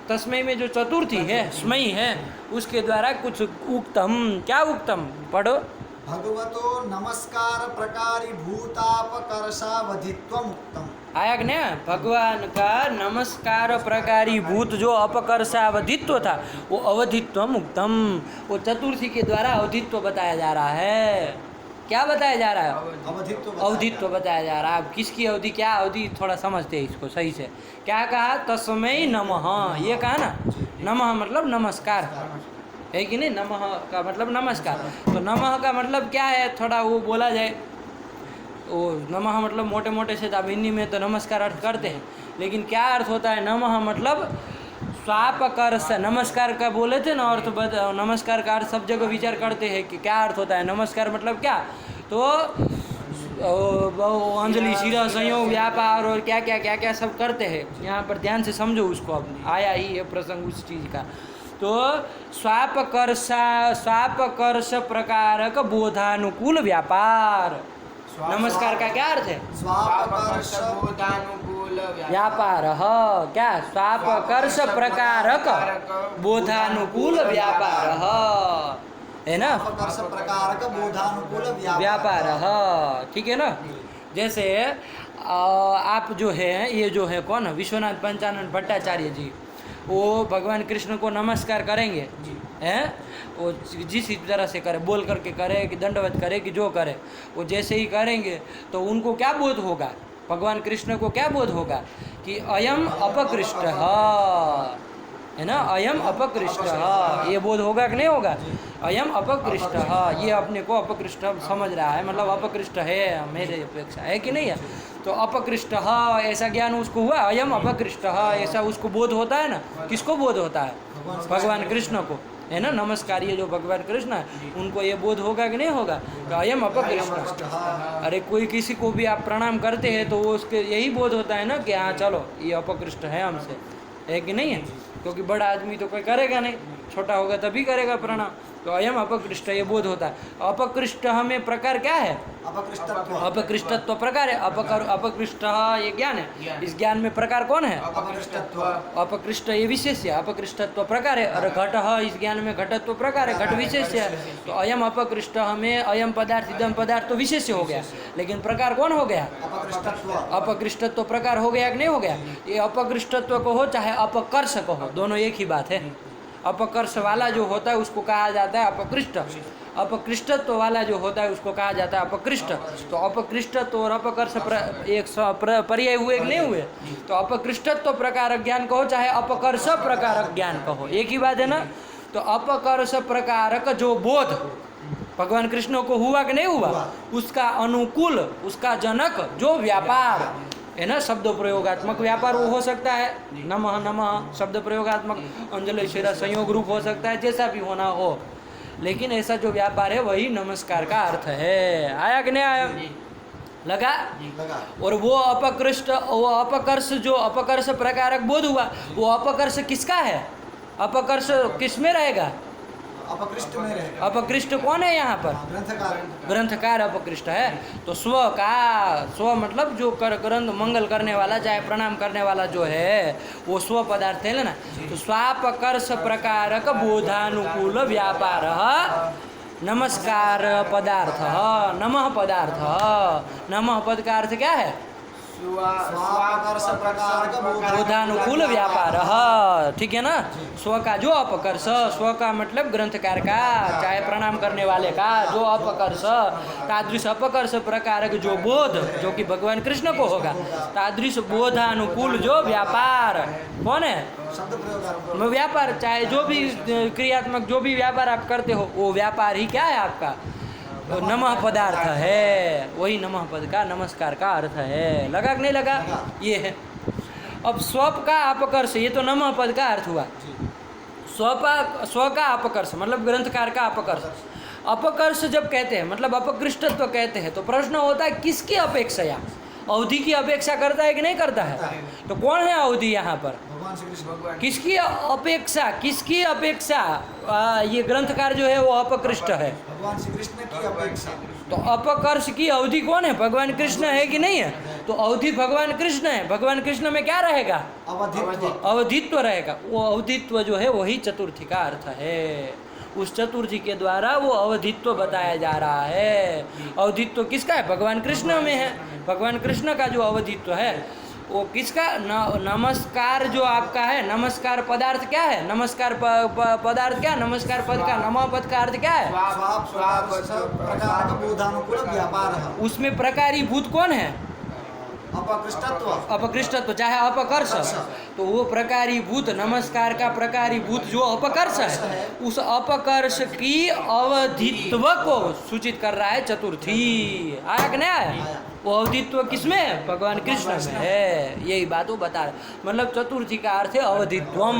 तस्मै में जो चतुर्थी है, स्मै है, उसके द्वारा कुछ उक्तम, क्या उक्तम पढ़ो। भगवतो नमस्कार प्रकारी भूतापकर्षावधित्वम् उक्तम्। आया कि नहीं? भगवान का नमस्कार प्रकारी भूत जो अपकर्षावधित्व था वो अवधित्व मुक्तम, वो चतुर्थी के द्वारा अवधित्व बताया जा रहा है। क्या बताया जा रहा है? अवधित्व बताया जा रहा है। अब किसकी अवधि, क्या अवधि, थोड़ा समझते हैं इसको सही से। क्या कहा? तस्मै नमः, ये कहा ना, नमः मतलब नमस्कार है कि नहीं, नमः का मतलब नमस्कार। तो नमः का मतलब क्या है, थोड़ा वो बोला जाए, वो नमः मतलब मोटे मोटे से आप हिंदी में तो नमस्कार अर्थ करते हैं, लेकिन क्या अर्थ होता है नमः मतलब स्वापकर्ष। नमस्कार का बोले थे ना अर्थ, नमस्कार का अर्थ सब जगह विचार करते हैं कि क्या अर्थ होता है नमस्कार मतलब क्या, तो वो अंजलि शिरा संयोग व्यापार और क्या क्या क्या क्या सब करते हैं। यहाँ पर ध्यान से समझो उसको, अब आया ही है प्रसंग उस चीज़ का। तो स्वापकर्ष प्रकारक बोधानुकूल व्यापार। नमस्कार का क्या अर्थ है? स्वापकर्ष बोधानुकूल व्यापार। क्या? स्वापकर्ष प्रकारक बोधानुकूल व्यापार है ना? स्वापकर्ष प्रकार का बोधानुकूल व्यापार। ठीक है ना? जैसे आप जो है, ये जो है कौन, विश्वनाथ पंचानन भट्टाचार्य जी, वो भगवान कृष्ण को नमस्कार करेंगे हैं, वो जिस तरह से करे, बोल करके करे कि दंडवत करे कि जो करे, वो जैसे ही करेंगे तो उनको क्या बोध होगा? भगवान कृष्ण को क्या बोध होगा कि अयम अपकृष्ट है ना, अयम अपकृष्ट, ये बोध होगा कि नहीं होगा? अयम अपकृष्ट, ये अपने को अपकृष्ट समझ रहा है, मतलब अपकृष्ट है मेरे अपेक्षा, है कि नहीं है? तो अपकृष्ट ऐसा ज्ञान उसको हुआ, अयम अपकृष्ट ऐसा उसको बोध होता है ना। किसको बोध होता है? भगवान कृष्ण को, है ना। नमस्कार, ये जो भगवान कृष्ण है उनको ये बोध होगा कि नहीं होगा? तो अयम अपकृष्ट। अरे कोई किसी को भी आप प्रणाम करते हैं तो वो उसके यही बोध होता है ना कि हाँ चलो ये अपकृष्ट है हमसे, है कि नहीं है? क्योंकि बड़ा आदमी तो कोई करेगा नहीं, छोटा होगा तभी करेगा प्रणाम। तो अयम अपकृष्ट ये बोध होता है। अपकृष्ट में प्रकार क्या है? अपकृष्टत्व। अपकृष्टत्व प्रकार है। अपकृष्ट ये ज्ञान है, इस ज्ञान में प्रकार कौन है? अपकृष्टत्व। अपकृष्ट ये विशेष है, अपकृष्टत्व प्रकार है। और घट इस ज्ञान में घटत्व प्रकार है, घट विशेष है। तो अयम अपकृष्ट में अयम पदार्थ इदम पदार्थ तो विशेष हो गया, लेकिन प्रकार कौन हो गया? अपकृष्टत्व। अपकृष्टत्व प्रकार हो गया कि नहीं हो गया? ये अपकृष्टत्व कहो चाहे अपकर्ष कहो, दोनों एक ही बात है। अपकर्ष वाला जो होता है उसको कहा जाता है अपकृष्ट, अपकृष्टत्व वाला जो होता है उसको कहा जाता है अपकृष्ट। तो अपकृष्टत्व और अपकर्ष एक पर्याय हुए कि नहीं हुए? तो अपकृष्टत्व प्रकार ज्ञान कहो चाहे अपकर्ष प्रकार ज्ञान कहो, एक ही बात है ना। तो अपकर्ष प्रकारक जो बोध भगवान कृष्ण को हुआ कि नहीं हुआ, उसका अनुकूल, उसका जनक जो व्यापार है ना, शब्द प्रयोगात्मक व्यापार वो हो सकता है, नमः नमः शब्द प्रयोगात्मक, अंजलि शिरा संयोग रूप हो सकता है, जैसा भी होना हो, लेकिन ऐसा जो व्यापार है वही नमस्कार का अर्थ है। आया कि नहीं आया? लगा? और वो अपकृष्ट, वो अपकर्ष, जो अपकर्ष प्रकारक बोध हुआ, वो अपकर्ष किसका है? अपकर्ष किस में रहेगा? अपकृष्ट में रहेगा। अपकृष्ट कौन है यहाँ पर? ग्रंथकार। ग्रंथकार अपकृष्ट है। तो स्व का, स्व मतलब जो ग्रंथ मंगल करने वाला, चाहे प्रणाम करने वाला जो है वो स्व पदार्थ है ना। तो स्वापकर्ष प्रकारक बोधानुकूल व्यापार नमस्कार पदार्थ, नमः पदार्थ। नमः पद का अर्थ क्या है? स्वापकर्ष प्रकार का बोधानुकूल व्यापार, ठीक है ना। स्व का जो अपकर्ष, स्व का मतलब ग्रंथकार का, चाहे प्रणाम करने वाले का जो अपकर्ष, तादृश अपकर्ष प्रकार जो बोध, जो कि भगवान कृष्ण को होगा, तादृश बोधानुकूल जो व्यापार कौन है? शब्द प्रयोग। व्यापार, चाहे जो भी क्रियात्मक जो भी व्यापार आप करते हो वो व्यापार ही क्या है आपका? नमः पदार्थ है, वही नमः पद का नमस्कार का अर्थ है। लगा कि नहीं लगा? ये है। अब स्वप का अपकर्ष, ये तो नमः पद का अर्थ हुआ। स्व का अपकर्ष मतलब ग्रंथकार का अपकर्ष। अपकर्ष जब कहते हैं मतलब अपकृष्टत्व कहते हैं, तो प्रश्न होता है किसकी अपेक्षा? अवधि की अपेक्षा करता है कि नहीं करता है? तो कौन है अवधि यहाँ पर? भगवान श्री कृष्ण। किसकी अपेक्षा? किसकी अपेक्षा? ये ग्रंथकार जो है वो अपकृष्ट है, भगवान श्री कृष्ण की अपेक्षा। तो अपकर्ष की अवधि कौन है? भगवान कृष्ण है कि नहीं है? तो अवधि भगवान कृष्ण है। भगवान कृष्ण में क्या रहेगा? अवधित्व। अवधित्व रहेगा। वो अवधित्व जो है वही चतुर्थी का अर्थ है। उस चतुर्थी के द्वारा वो अवधित्व बताया जा रहा है। अवधित्व किसका है? भगवान कृष्ण में है। भगवान कृष्ण का जो अवधित्व है वो किसका? नमस्कार जो आपका है, नमस्कार पदार्थ क्या है? नमस्कार पदार्थ क्या? नमस्कार पद का नमः पद का अर्थ क्या है? प्रकार का बोधानुकूल व्यापार है। उसमें प्रकारी भूत कौन है? अपकृष्टत्व। अपकृष्टत्व चाहे अपकर्ष, तो वो प्रकारी भूत, नमस्कार का प्रकारी भूत जो अपकर्ष है, उस अपकर्ष की अवधित्व को सूचित कर रहा है चतुर्थी। आया कि नहीं आया? वो अवधित्व किसमें है? भगवान कृष्ण में है। यही बात वो बता रहे, मतलब चतुर्थी का अर्थ है अवधित्वम,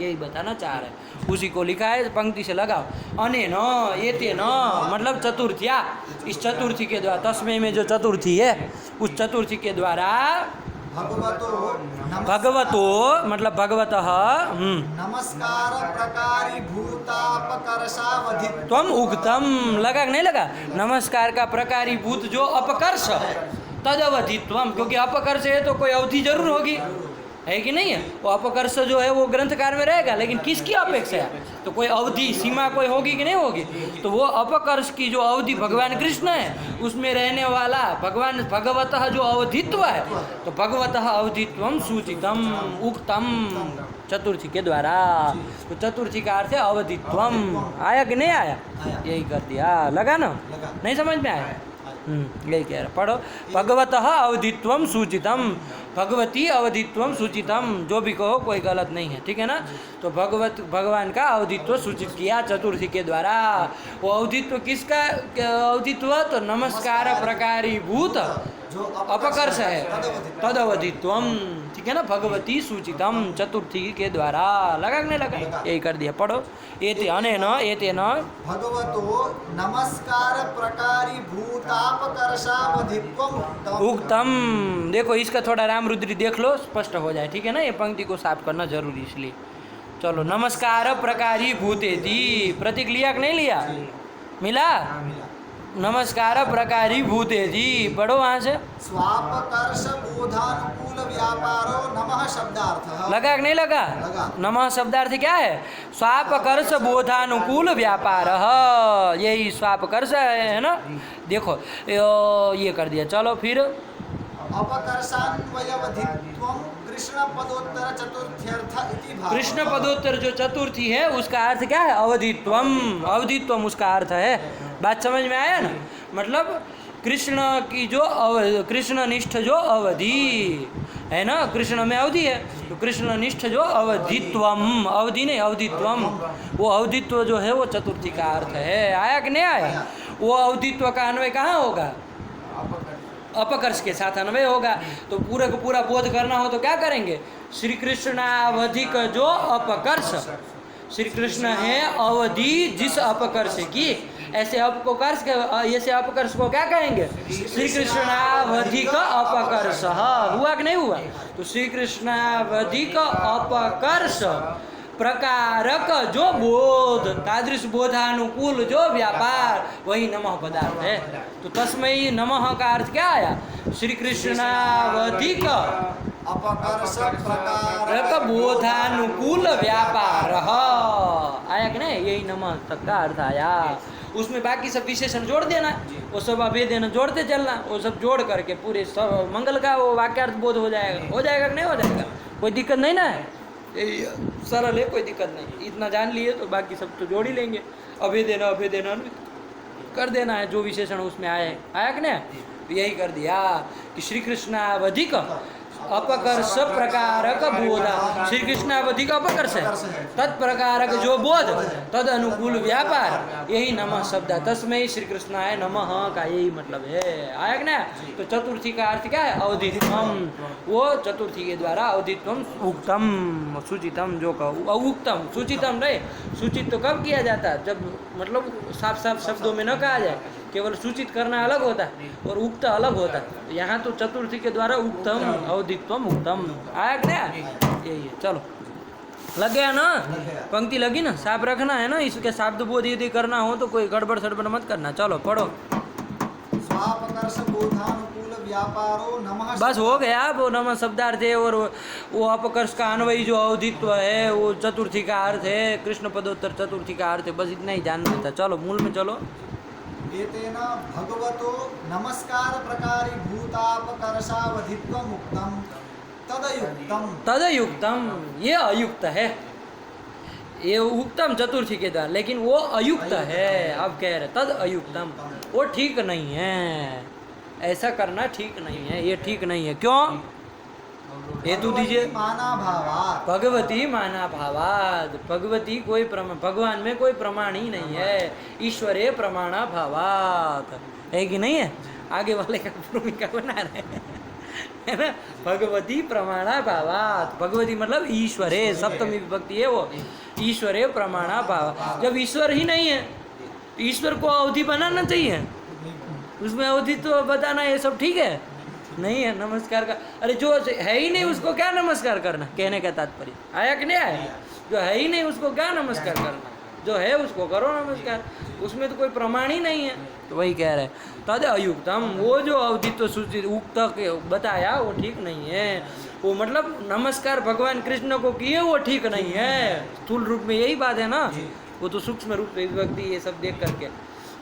यही बताना चाह रहे। उसी को लिखा है, पंक्ति से लगाओ, अनेन एतेन, मतलब चतुर्थिया, इस चतुर्थी के द्वारा, तस्मै में जो चतुर्थी है उस चतुर्थी के द्वारा भगवतो मतलब भगवतः नमस्कार प्रकारी भूतापकर्षावधित्वम् त्वम उक्तम, लगा कि नहीं लगा? नमस्कार का प्रकारी भूत जो अपकर्ष तदवधित्वम, क्योंकि अपकर्ष है तो कोई अवधि जरूर होगी, है कि नहीं है? वो अपकर्ष जो है वो ग्रंथकार में रहेगा, लेकिन किसकी अपेक्षा है? तो कोई अवधि सीमा कोई होगी कि नहीं होगी? तो वो अपकर्ष की जो अवधि भगवान कृष्ण है उसमें रहने वाला भगवान भगवतः जो अवधित्व है, तो भगवतः अवधित्वम सूचितम उक्तम चतुर्थी के द्वारा। तो चतुर्थी का अर्थ है अवधित्वम। आया कि नहीं आया? यही कर दिया, लगा ना? नहीं समझ में आया? यही कह रहा, पढ़ो। भगवतः अवधित्वम सूचितम, भगवती अवधित्वम सूचितम, जो भी कहो कोई गलत नहीं है, ठीक है ना? तो भगवान का अवधित्व सूचित किया चतुर्थी के द्वारा। वो अवधित्व किसका अवधित्व? तो नमस्कार प्रकारी भूत जो अपकर्ष है तद अवधित्वम, ठीक है ना? भगवती सूचितम चतुर्थी के द्वारा, लगा कि नहीं लगा? यही कर दिया, पढ़ो। एते अनेन एतेन भगवतो नमस्कार प्रकारी भूतापकर्षावधित्वम् उक्तम। देखो इसका थोड़ा राम रुद्री देख लो, स्पष्ट हो जाए, ठीक है ना? ये पंक्ति को साफ करना जरूरी, इसलिए चलो। नमस्कार प्रकारी भूतेति, प्रतीक लिया कि नहीं लिया? मिला? नमस्कार प्रकारी भूतेति, पढ़ो वहाँ से। स्वापकर्ष बोधानुकूल व्यापारो नमः शब्दार्थ। लगा कि नहीं लगा? लगा। नमः शब्दार्थ क्या है? स्वापकर्ष बोधानुकूल व्यापार, यही स्वापकर्ष है ना? देखो ये कर दिया, चलो फिर। अपकर्षान्वयवधित्वम् कृष्ण पदोत्तर चतुर्थ्यर्थ इति भावः। कृष्ण पदोत्तर जो चतुर्थी है उसका अर्थ क्या है? अवधित्वम, अवधित्वम उसका अर्थ है। बात समझ में आया ना? मतलब कृष्ण की जो कृष्णनिष्ठ जो अवधि है ना, कृष्ण में अवधि है, तो कृष्णनिष्ठ जो अवधित्वम, अवधि नहीं अवधित्वम, वो अवधित्व जो है वो चतुर्थी का अर्थ है। आया कि नहीं आया? वो अवधित्व का अन्वय कहाँ होगा? अपकर्ष के साथ अन्वय होगा। तो पूरा को पूरा बोध करना हो तो क्या करेंगे? श्री कृष्णावधिक जो अपकर्ष, श्री कृष्ण है अवधि जिस अपकर्ष की, ऐसे अपकर्ष ऐसे अपकर्ष को क्या कहेंगे? श्री कृष्णावधिक अपकर्ष। हुआ कि नहीं हुआ? तो श्री कृष्णावधिक अपकर्ष प्रकारक जो बोध, तादृश बोधानुकूल जो व्यापार, वही नमः पदार्थ है। तो तस्मै नमः का अर्थ क्या आया? श्री कृष्णावधिक अपकर्ष प्रकारक बोधानुकूल व्यापार, आया कि नहीं? यही नमः तक का अर्थ आया। उसमें बाकी सब विशेषण जोड़ देना, वो सब अभेदेन जोड़ते चलना, वो सब जोड़ करके पूरे सब मंगल का वो वाक्यार्थ बोध हो जाएगा। हो जाएगा कि नहीं हो जाएगा? कोई दिक्कत नहीं ना है? सरल है, कोई दिक्कत नहीं। इतना जान लिए तो बाकी सब तो जोड़ ही लेंगे। अभेदेन कर देना है जो विशेषण उसमें आए। आया कि नहीं? तो यही कर दिया कि श्री कृष्णावधिक अपकर्ष प्रकारक बोधा, श्री कृष्णावधिक अपकर्ष है, तत्प्रकारक जो बोध, तद अनुकूल व्यापार, यही नमः शब्द है। तस्मै श्री कृष्णाय नमः का यही मतलब है। आया कि नहीं? तो चतुर्थी का अर्थ क्या है? अवधित्वम, वो चतुर्थी के द्वारा अवधित्वम उक्तम सूचितम, जो कहो उक्तम सूचितम रहे। सूचित तो कब किया जाता है? जब मतलब साफ साफ शब्दों में न कहा जाए, केवल सूचित करना अलग होता है और उक्त अलग होता है। यहाँ तो चतुर्थी के द्वारा उक्तम अवधित्वम उक्तम। आया कि नहीं? यही है। चलो लग गया ना? पंक्ति लगी ना? साफ रखना है ना? इसके शब्द बोध यदि करना हो तो कोई गड़बड़ सड़बड़ मत करना। चलो पढ़ो। स्वापकर्ष बोधानुकूल व्यापारो नमः, बस हो गया। वो नमः शब्दार्थ है और वो अपकर्ष का अन्वयी जो अवधित्व है वो चतुर्थी का अर्थ है। कृष्ण पदोत्तर चतुर्थी का अर्थ है। बस इतना ही जानना था। चलो मूल में चलो। एतेन भगवतो नमस्कार प्रकारी भूतापकर्षावधित्वम् उक्तम् तदयुक्तम्। तदयुक्तम, ये अयुक्त है। ये उक्तम चतुर्थी के द्वारा, लेकिन वो अयुक्त है। अब कह रहे तद अयुक्तम, वो ठीक नहीं है। ऐसा करना ठीक नहीं है, ये ठीक नहीं है। क्यों? हेतु दीजिए। माना भावात्, भगवती माना भावाद, भगवती कोई भगवान में कोई प्रमाण ही नहीं है। ईश्वरे प्रमाणा भावात, है कि नहीं है? आगे वाले का भूमिका बना रहे हैं, है ना। भगवती प्रमाणा भावात, भगवती मतलब ईश्वर है, सप्तमी विभक्ति है वो, ईश्वर है प्रमाणा भाव। जब ईश्वर ही नहीं है तो ईश्वर को अवधि बनाना चाहिए, उसमें अवधि तो बताना, ये सब ठीक है नहीं है। नमस्कार का, अरे जो है ही नहीं उसको क्या नमस्कार करना, कहने का तात्पर्य आया कि नहीं आया? जो है ही नहीं उसको क्या नमस्कार करना, जो है उसको करो नमस्कार, उसमें तो कोई प्रमाण ही नहीं है। तो वही कह रहे हैं तद अयुक्तम, वो जो अवधित्व सूचित उक्त बताया वो ठीक नहीं है। वो मतलब नमस्कार भगवान कृष्ण को किए वो ठीक नहीं है, स्थूल रूप में यही बात है ना। वो तो सूक्ष्म रूप से विभक्ति ये सब देख करके,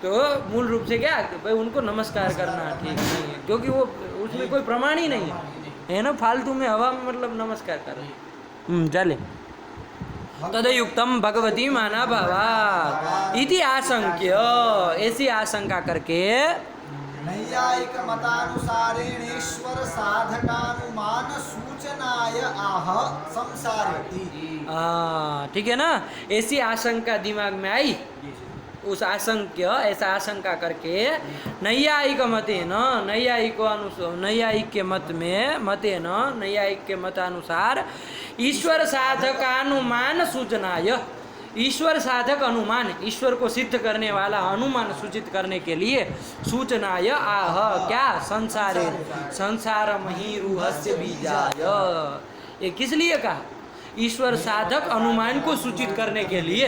तो मूल रूप से क्या भाई उनको नमस्कार करना ठीक नहीं है, क्योंकि वो उसमें कोई प्रमाण ही नहीं है ना, फालतू में हवा में मतलब नमस्कार कर। चले तदयुक्तम भगवती माना भावा इति आशंक्य, ऐसी आशंका करके नैयायिक मतानुसारेण ईश्वर साधकानुमान सूचनाय आह संसारेति। ठीक है ना, ऐसी आशंका दिमाग में आई, उस आशंक्य ऐसा आशंका करके नैयायिक मते न, नैयायिक के मत में मते न, नैयायिक के मतानुसार ईश्वर साधकानुमान सूचनाय, ईश्वर साधक अनुमान, ईश्वर को सिद्ध करने वाला अनुमान सूचित करने के लिए सूचनाय आह क्या संसारे संसार महीरूहस्य बीजाय, ये किस लिए कहा? ईश्वर साधक अनुमान को सूचित करने के लिए,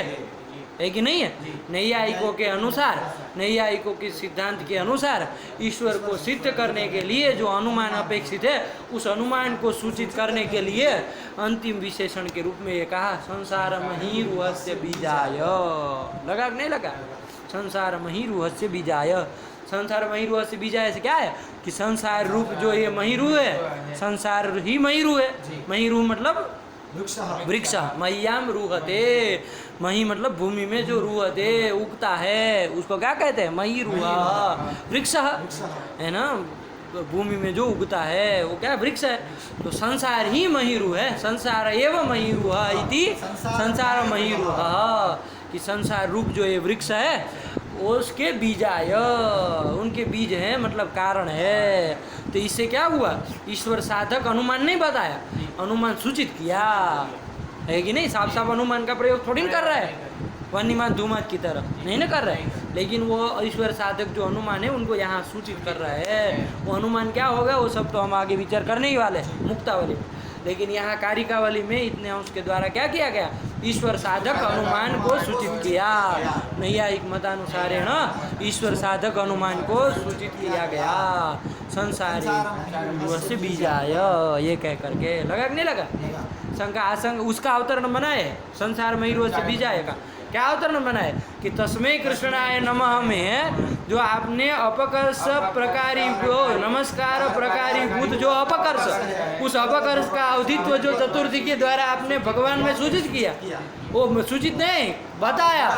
है कि नहीं है? नैयायिकों के अनुसार, नैयायिकों के सिद्धांत के अनुसार ईश्वर को सिद्ध करने के लिए जो अनुमान अपेक्षित है, उस अनुमान को सूचित करने के लिए अंतिम विशेषण के रूप में ये कहा संसार महीरूहस्य बीजाय। लगा कि नहीं लगा? संसार महीरूहस्य बीजाय, संसार महीरूहस्य बीजाय से क्या है कि संसार रूप जो ये महीरू है, संसार ही महीरू है। महीरू मतलब वृक्ष, मह्याम रूहते, मही मतलब भूमि में जो रूहते उगता है उसको क्या कहते हैं? मही रूहा, वृक्ष है ना, भूमि में जो उगता है वो क्या वृक्ष है। तो संसार ही महीरू है, संसार एवं महीरूहा इति संसार महीरूहा, कि संसार रूप जो ये वृक्ष है उसके बीजाय, उनके बीज हैं मतलब कारण है। तो इससे क्या हुआ? ईश्वर साधक अनुमान नहीं बताया, अनुमान सूचित किया, है कि नहीं? साफ साफ अनुमान का प्रयोग थोड़ी कर रहा है, वन्यमान धूमत की तरह नहीं ना कर रहा है, लेकिन वो ईश्वर साधक जो अनुमान है उनको यहाँ सूचित कर रहा है। वो अनुमान क्या होगा वो सब तो हम आगे विचार करने ही वाले मुक्तावली, लेकिन यहाँ कारिकावली में इतने अंश के द्वारा क्या किया गया? ईश्वर साधक अनुमान को सूचित किया। नैयायिक मतानुसारेण ईश्वर साधक अनुमान को सूचित किया गया संसारी से बीजाय, ये कह करके। लगा कि नहीं लगा? शंका आशंक उसका अवतरण बनाए संसार मयूर से बीजाय का क्या अवतरण बनाए कि तस्मै कृष्णाय नमः में जो आपने अपकर्ष प्रकारी नमस्कार प्रकारी भूत जो अपकर्ष, उस अपकर्ष का अवधित्व जो चतुर्थी के द्वारा आपने भगवान में सूचित किया, वो सूचित नहीं बताया।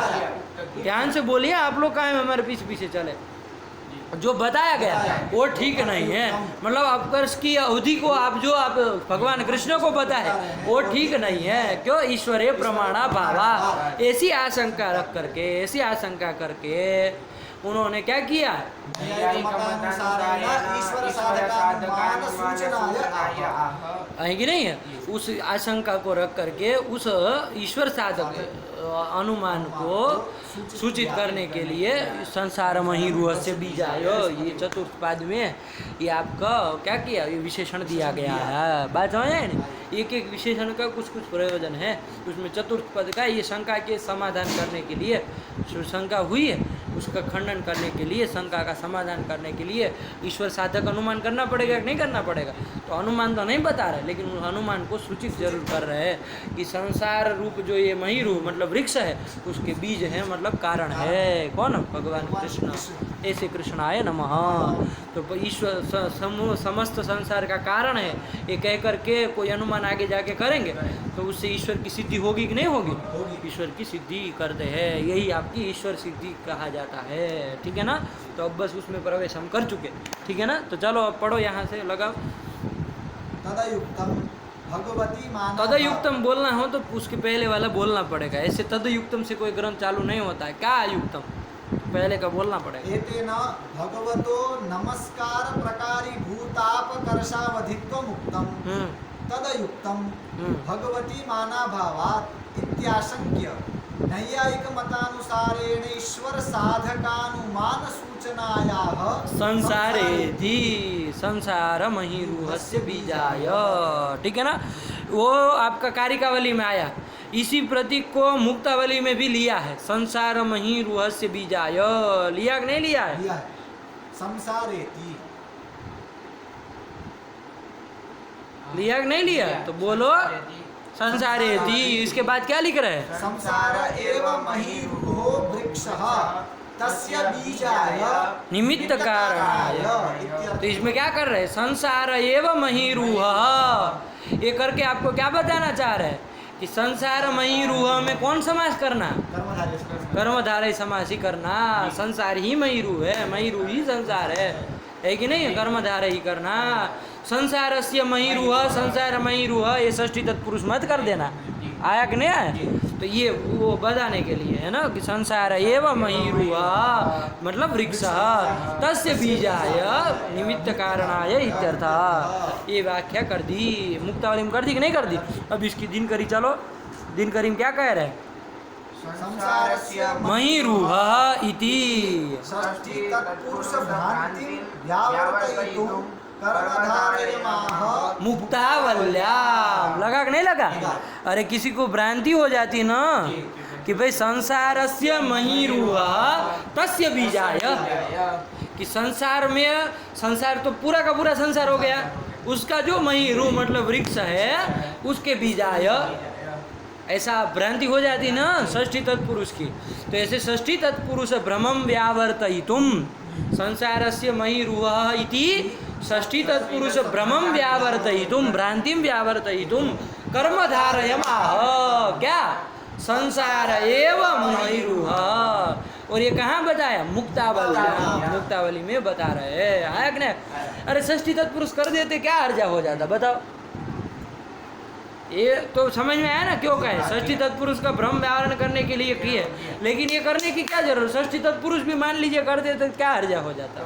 ध्यान से बोलिए, आप लोग काहे हमारे पीछे पीछे चले। जो बताया गया वो ठीक नहीं है, मतलब अपकर्ष की अवधि को आप भगवान कृष्ण को बताए वो ठीक नहीं है। क्यों? ईश्वरीय प्रमाणा भावा, ऐसी आशंका रख करके, ऐसी आशंका करके उन्होंने क्या किया? है कि नहीं है? उस आशंका को रख करके उस ईश्वर साधक अनुमान को सूचित करने के लिए संसार महीरूह से बीजायो, ये चतुर्थ पाद में ये आपका क्या किया? ये विशेषण दिया गया है। बात समझ आए ना? एक एक विशेषण का कुछ कुछ प्रयोजन है उसमें। चतुर्थ पद का ये शंका के समाधान करने के लिए, शंका हुई है उसका खंडन करने के लिए, शंका का समाधान करने के लिए ईश्वर साधक अनुमान करना पड़ेगा कि नहीं करना पड़ेगा? तो अनुमान तो नहीं बता रहे, लेकिन उस अनुमान को सूचित जरूर कर रहे हैं कि संसार रूप जो ये महीरू मतलब वृक्ष है उसके बीज है मतलब कारण है। कौन? भगवान कृष्ण। ऐसे कृष्णाय नमः। तो ईश्वर समस्त संसार का कारण है ये कह करके कोई अनुमान आगे जाके करेंगे तो उससे ईश्वर की सिद्धि होगी कि नहीं होगी? ईश्वर की सिद्धि करते हैं, यही आपकी ईश्वर सिद्धि कहा जाता है। ठीक है ना? तो अब बस उसमें प्रवेश हम कर चुके, ठीक है ना? तो चलो अब पढ़ो यहाँ से, लगाओ। तदयुक्तम भगवती माना, तदयुक्तम बोलना हो तो उसके पहले वाला बोलना पड़ेगा। ऐसे तदयुक्तम से कोई ग्रंथ चालू नहीं होता है। क्या युक्तम? पहले का बोलना पड़ेगा। एतेन भगवतो नमस्कार प्रकारी भूतापकर्षावधित्वम् उक्तम् तदयुक्तम् भगवती मानाभावात् इत्याशंक्य नैयायिक मतानुसारेण ईश्वर साधकानुमान सूचनायाः संसारे धी संसार महिरूहस्य बीजाय, ठीक है ना। वो आपका कारिकावली में आया, इसी प्रतीक को मुक्तावली में भी लिया है, संसार महिरूहस्य बीजाय, लिया कि नहीं लिया है? लिया है। संसारेति लिया कि नहीं लिया? तो बोलो संसारेति। इसके बाद क्या लिख रहे हैं? संसार एव महिरूहो वृक्षः तस्य बीजाय निमित्त कारणाय। तो इसमें क्या कर रहे हैं? संसार एव महिरूह, ये करके आपको क्या बताना चाह रहे हैं कि संसार महिरूह में कौन समास करना? कर्मधारय समास ही करना। संसार ही महिरू है, महिरू ही संसार है कि नहीं? कर्मधारय ही करना। संसारस्य महिरूह, संसार महिरूह, ये षष्ठी तत्पुरुष मत कर देना। आया कि नहीं आया? तो ये वो बताने के लिए है ना कि संसार एव महिरूह मतलब वृक्ष, तस्य बीजाय निमित्त कारणाय इत्यर्थ। ये व्याख्या कर दी, मुक्तावली में कर दी कि नहीं कर दी? अब इसकी दिनकरी चलो, दिनकरी में क्या कह रहे हैं? संसारस्य महिरूह इति षष्ठी तत्पुरुष भ्रांति व्यावर्तयितुं कर्मधारयमाह मुक्तावल्याम। लगा कि नहीं लगा? अरे किसी को भ्रांति हो जाती ना कि भाई संसारस्य महिरूह तस्य बीजाय, कि संसार में, संसार तो पूरा का पूरा संसार हो गया, उसका जो महिरू मतलब वृक्ष है उसके बीजाय, ऐसा भ्रांति हो जाती ना षष्ठी तत्पुरुष की। तो ऐसे षष्ठी तत्पुरुष भ्रमं व्यावर्तयितुं संसारस्य महिरूह इति षष्ठी तत्पुरुष भ्रमं व्यावर्तयितुं भ्रांतिं व्यावर्तयितुं कर्मधारयमाह, क्या? संसार एव महिरूह। और ये कहाँ बताया? मुक्तावली, मुक्तावली में बता रहे हैं। आया कि नहीं? अरे षष्ठी तत्पुरुष कर देते क्या अर्जा हो जाता? बताओ। ये तो समझ में आया ना क्यों कहे? षष्ठी तत्पुरुष का भ्रम व्यावरण करने के लिए किए, लेकिन ये करने की क्या जरूरत? षष्ठी तत्पुरुष भी मान लीजिए कर देते तो क्या अर्जा हो जाता?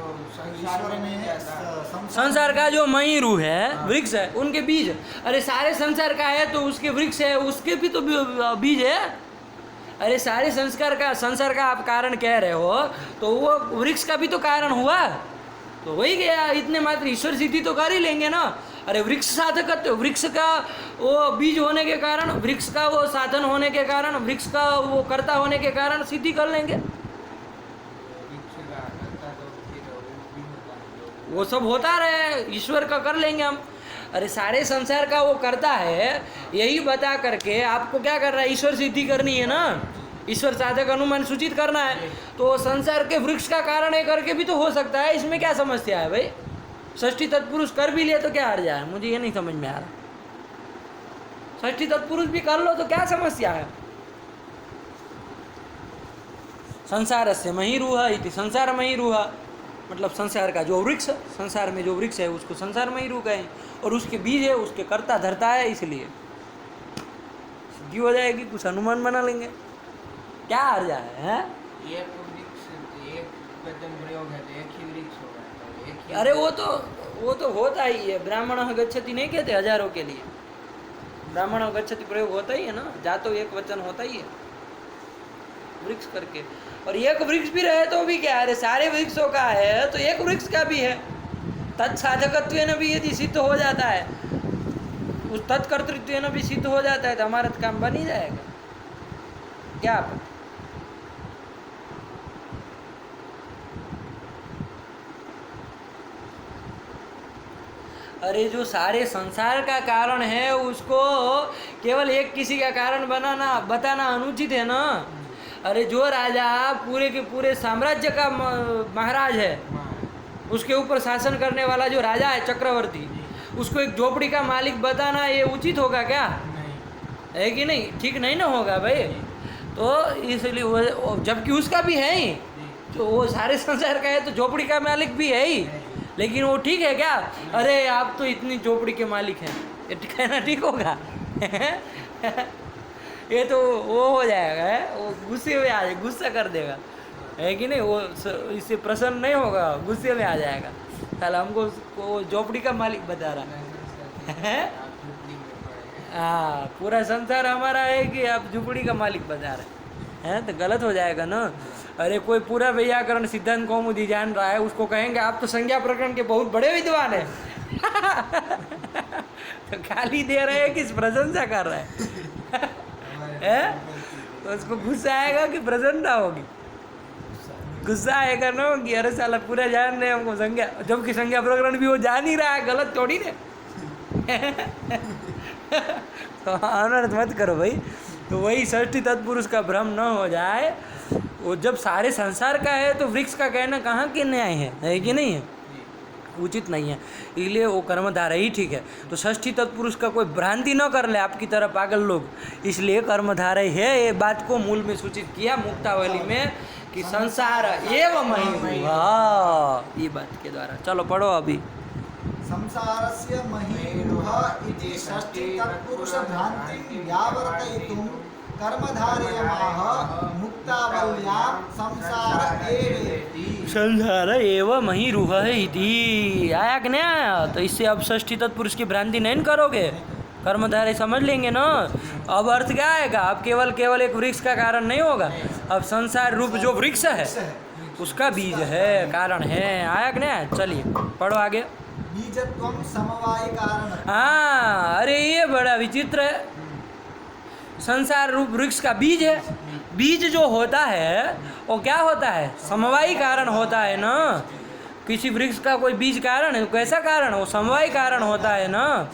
ईश्वर में संसार का जो महिरू है, वृक्ष है, उनके बीज। अरे सारे संसार का है तो उसके वृक्ष है, उसके भी तो बीज है। अरे सारे संसार का आप कारण कह रहे हो तो वो वृक्ष का भी तो कारण हुआ, तो वही गया। इतने मात्र ईश्वर सिद्धि तो कर ही लेंगे ना। अरे वृक्ष साधक, वृक्ष का वो बीज होने के कारण, वृक्ष का वो साधन होने के कारण, वृक्ष का वो कर्ता होने के कारण सिद्धि कर लेंगे। वो सब होता रहे, ईश्वर का कर लेंगे हम। अरे सारे संसार का वो करता है, यही बता करके आपको क्या करना है? ईश्वर सिद्धि करनी है ना, ईश्वर साधक अनुमान सूचित करना है। तो संसार के वृक्ष का कारण है करके भी तो हो सकता है, इसमें क्या समस्या है भाई? षष्ठी तत्पुरुष कर भी लिए तो क्या हर्ज है? मुझे ये नहीं समझ में आ रहा। षष्ठी तत्पुरुष भी कर लो तो क्या समस्या है? संसारस्य महिरूह इति संसार महिरूह मतलब संसार का जो वृक्ष, संसार में जो वृक्ष है उसको संसार महिरू कहें, और उसके बीज है, उसके कर्ता धरता है, इसलिए सिद्धि हो जाएगी। कुछ अनुमान बना लेंगे, क्या हर्ज है? एक वृक्ष, एक वचन प्रयोग है तो एक ही वृक्ष होगा, तो एक ही। अरे वो तो होता ही है। ब्राह्मण गच्छति नहीं कहते हजारों के लिए, ब्राह्मण गच्छति प्रयोग होता ही है ना, जातो एक वचन होता ही है वृक्ष करके। और एक वृक्ष भी रहे तो भी क्या है? अरे सारे वृक्षों का है तो एक वृक्ष का भी है। तत्साधकत्वेन भी यदि सिद्ध हो जाता है, उस तत्कर्तृत्वेन भी सिद्ध हो जाता है तो हमारा तो काम बन ही जाएगा। क्या आप? अरे जो सारे संसार का कारण है उसको केवल एक किसी का कारण बताना अनुचित है ना। अरे जो राजा पूरे के पूरे साम्राज्य का महाराज है, उसके ऊपर शासन करने वाला जो राजा है चक्रवर्ती, उसको एक झोपड़ी का मालिक बताना ये उचित होगा क्या? है कि नहीं? ठीक नहीं ना होगा भाई। तो इसलिए वो जबकि उसका भी है ही, तो वो सारे संसार का है तो झोपड़ी का मालिक भी है ही, लेकिन वो ठीक है क्या? अरे आप तो इतनी झोपड़ी के मालिक हैं, ये कहना ठीक होगा? ये तो वो हो जाएगा, वो गुस्से में आ जाए, गुस्सा कर देगा। है कि नहीं? वो इससे प्रसन्न नहीं होगा, गुस्से में आ जाएगा, साला हमको वो झोपड़ी का मालिक बता रहा है। आप झोपड़ी में पड़े हैं। हाँ, पूरा संसार हमारा है कि आप झुपड़ी का मालिक बता रहे हैं, तो गलत हो जाएगा ना। अरे कोई पूरा व्याकरण सिद्धांत कौमुदी जान रहा है, उसको कहेंगे आप तो संज्ञा प्रकरण के बहुत बड़े विद्वान हैं। तो गाली दे रहे हैं कि प्रशंसा कर रहे हैं? तो उसको गुस्सा आएगा कि प्रसन्नता होगी? गुस्सा आएगा ना कि अरे साला पूरा जान रहे हैं हमको संज्ञा, जबकि संज्ञा प्रकरण भी वो जान ही रहा है, गलत थोड़ी ने। तो अनर्थ मत करो भाई। तो वही षष्ठी तत्पुरुष का भ्रम न हो जाए। वो जब सारे संसार का है तो वृक्ष का कहना कहाँ के न्याय है कि नहीं है? उचित नहीं है, इसलिए वो कर्मधारय ही ठीक है। तो षष्ठी तत्पुरुष का कोई भ्रांति न कर ले आपकी तरह पागल लोग, इसलिए कर्मधारय है। ये बात को मूल में सूचित किया मुक्तावली में कि संसार एवं महिरुह, ये बात के द्वारा। चलो पढ़ो अभी। संसारस्य महिरुह इति षष्ठी तत्पुरुष भ्रांति व्यावर्तयितुं कर्मधारयमाह मुक्तावल्यां संसार एवेति। संसार एवं महिरुह इति आया कि नहीं आया? तो इससे अब षष्ठी तत्पुरुष की भ्रांति नहीं करोगे, कर्मधारय समझ लेंगे ना। अब अर्थ क्या आएगा? अब केवल एक वृक्ष का कारण नहीं होगा, अब संसार रूप जो वृक्ष है उसका बीज है, कारण है। आया कि नहीं? चलिए पढ़ो आगे। बीजत्वं समवायी कारण। हाँ, अरे ये बड़ा विचित्र है। संसार रूप वृक्ष का बीज है, बीज जो होता है वो क्या होता है? समवायी कारण होता है ना। किसी वृक्ष का कोई बीज कारण है, कैसा कारण? वो समवायी कारण होता है ना,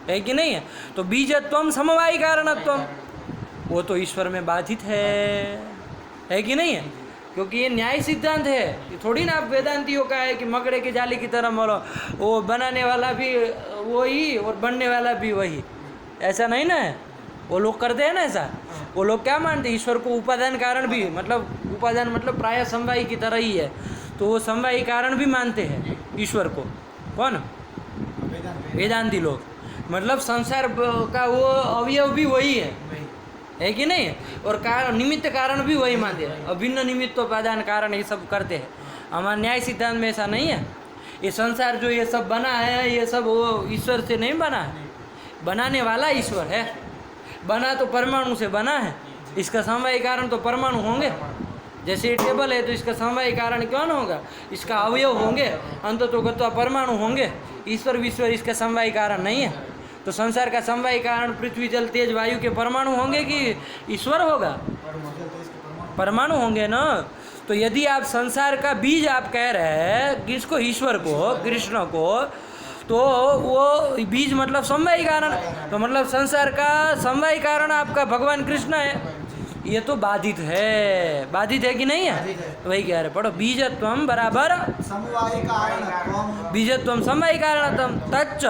है कि नहीं है? तो बीजत्वम समवायी कारणत्वम, वो तो ईश्वर में बाधित है कि नहीं है? क्योंकि ये न्याय सिद्धांत है, ये थोड़ी ना आप वेदांतियों का है कि मकड़े की जाली की तरह मरो, वो बनाने वाला भी वही और बनने वाला भी वही, ऐसा नहीं ना है। वो लोग करते हैं ना ऐसा। वो लोग क्या मानते हैं? ईश्वर को उपादान कारण भी, मतलब उपादान मतलब प्राय समवायी की तरह ही है, तो वो समवायी कारण भी मानते हैं ईश्वर को। कौन? वेदांती लोग। मतलब संसार का वो अवयव भी वही है कि नहीं? और कारण निमित्त कारण भी वही मानते हैं, अभिन्न निमित्तोपादान कारण ये सब करते हैं। हमारे न्याय सिद्धांत में ऐसा नहीं है। ये संसार जो ये सब बना है, ये सब वो ईश्वर से नहीं बना है, बनाने वाला ईश्वर है। बना तो परमाणु से बना है, इसका समवायी कारण तो परमाणु होंगे। जैसे ये टेबल है तो इसका समवायी कारण कौन होगा? इसका अवयव होंगे, अंततोगत्वा परमाणु होंगे। ईश्वर विश्वर इसका समवायी कारण नहीं है। तो संसार का समवायी कारण पृथ्वी जल तेज वायु के परमाणु होंगे कि ईश्वर होगा? परमाणु होंगे ना। तो यदि आप संसार का बीज आप कह रहे हैं किसको? ईश्वर को, कृष्ण को, तो वो बीज मतलब समवायी कारण, तो मतलब संसार का समवायी कारण आपका भगवान कृष्ण है। ये तो बाधित है कि नहीं है? तो वही कह रहे, पढ़ो। बीजत्वम बराबर समवायी कारणत्वम, बीजत्वम समवायी कारणत्वम तच्च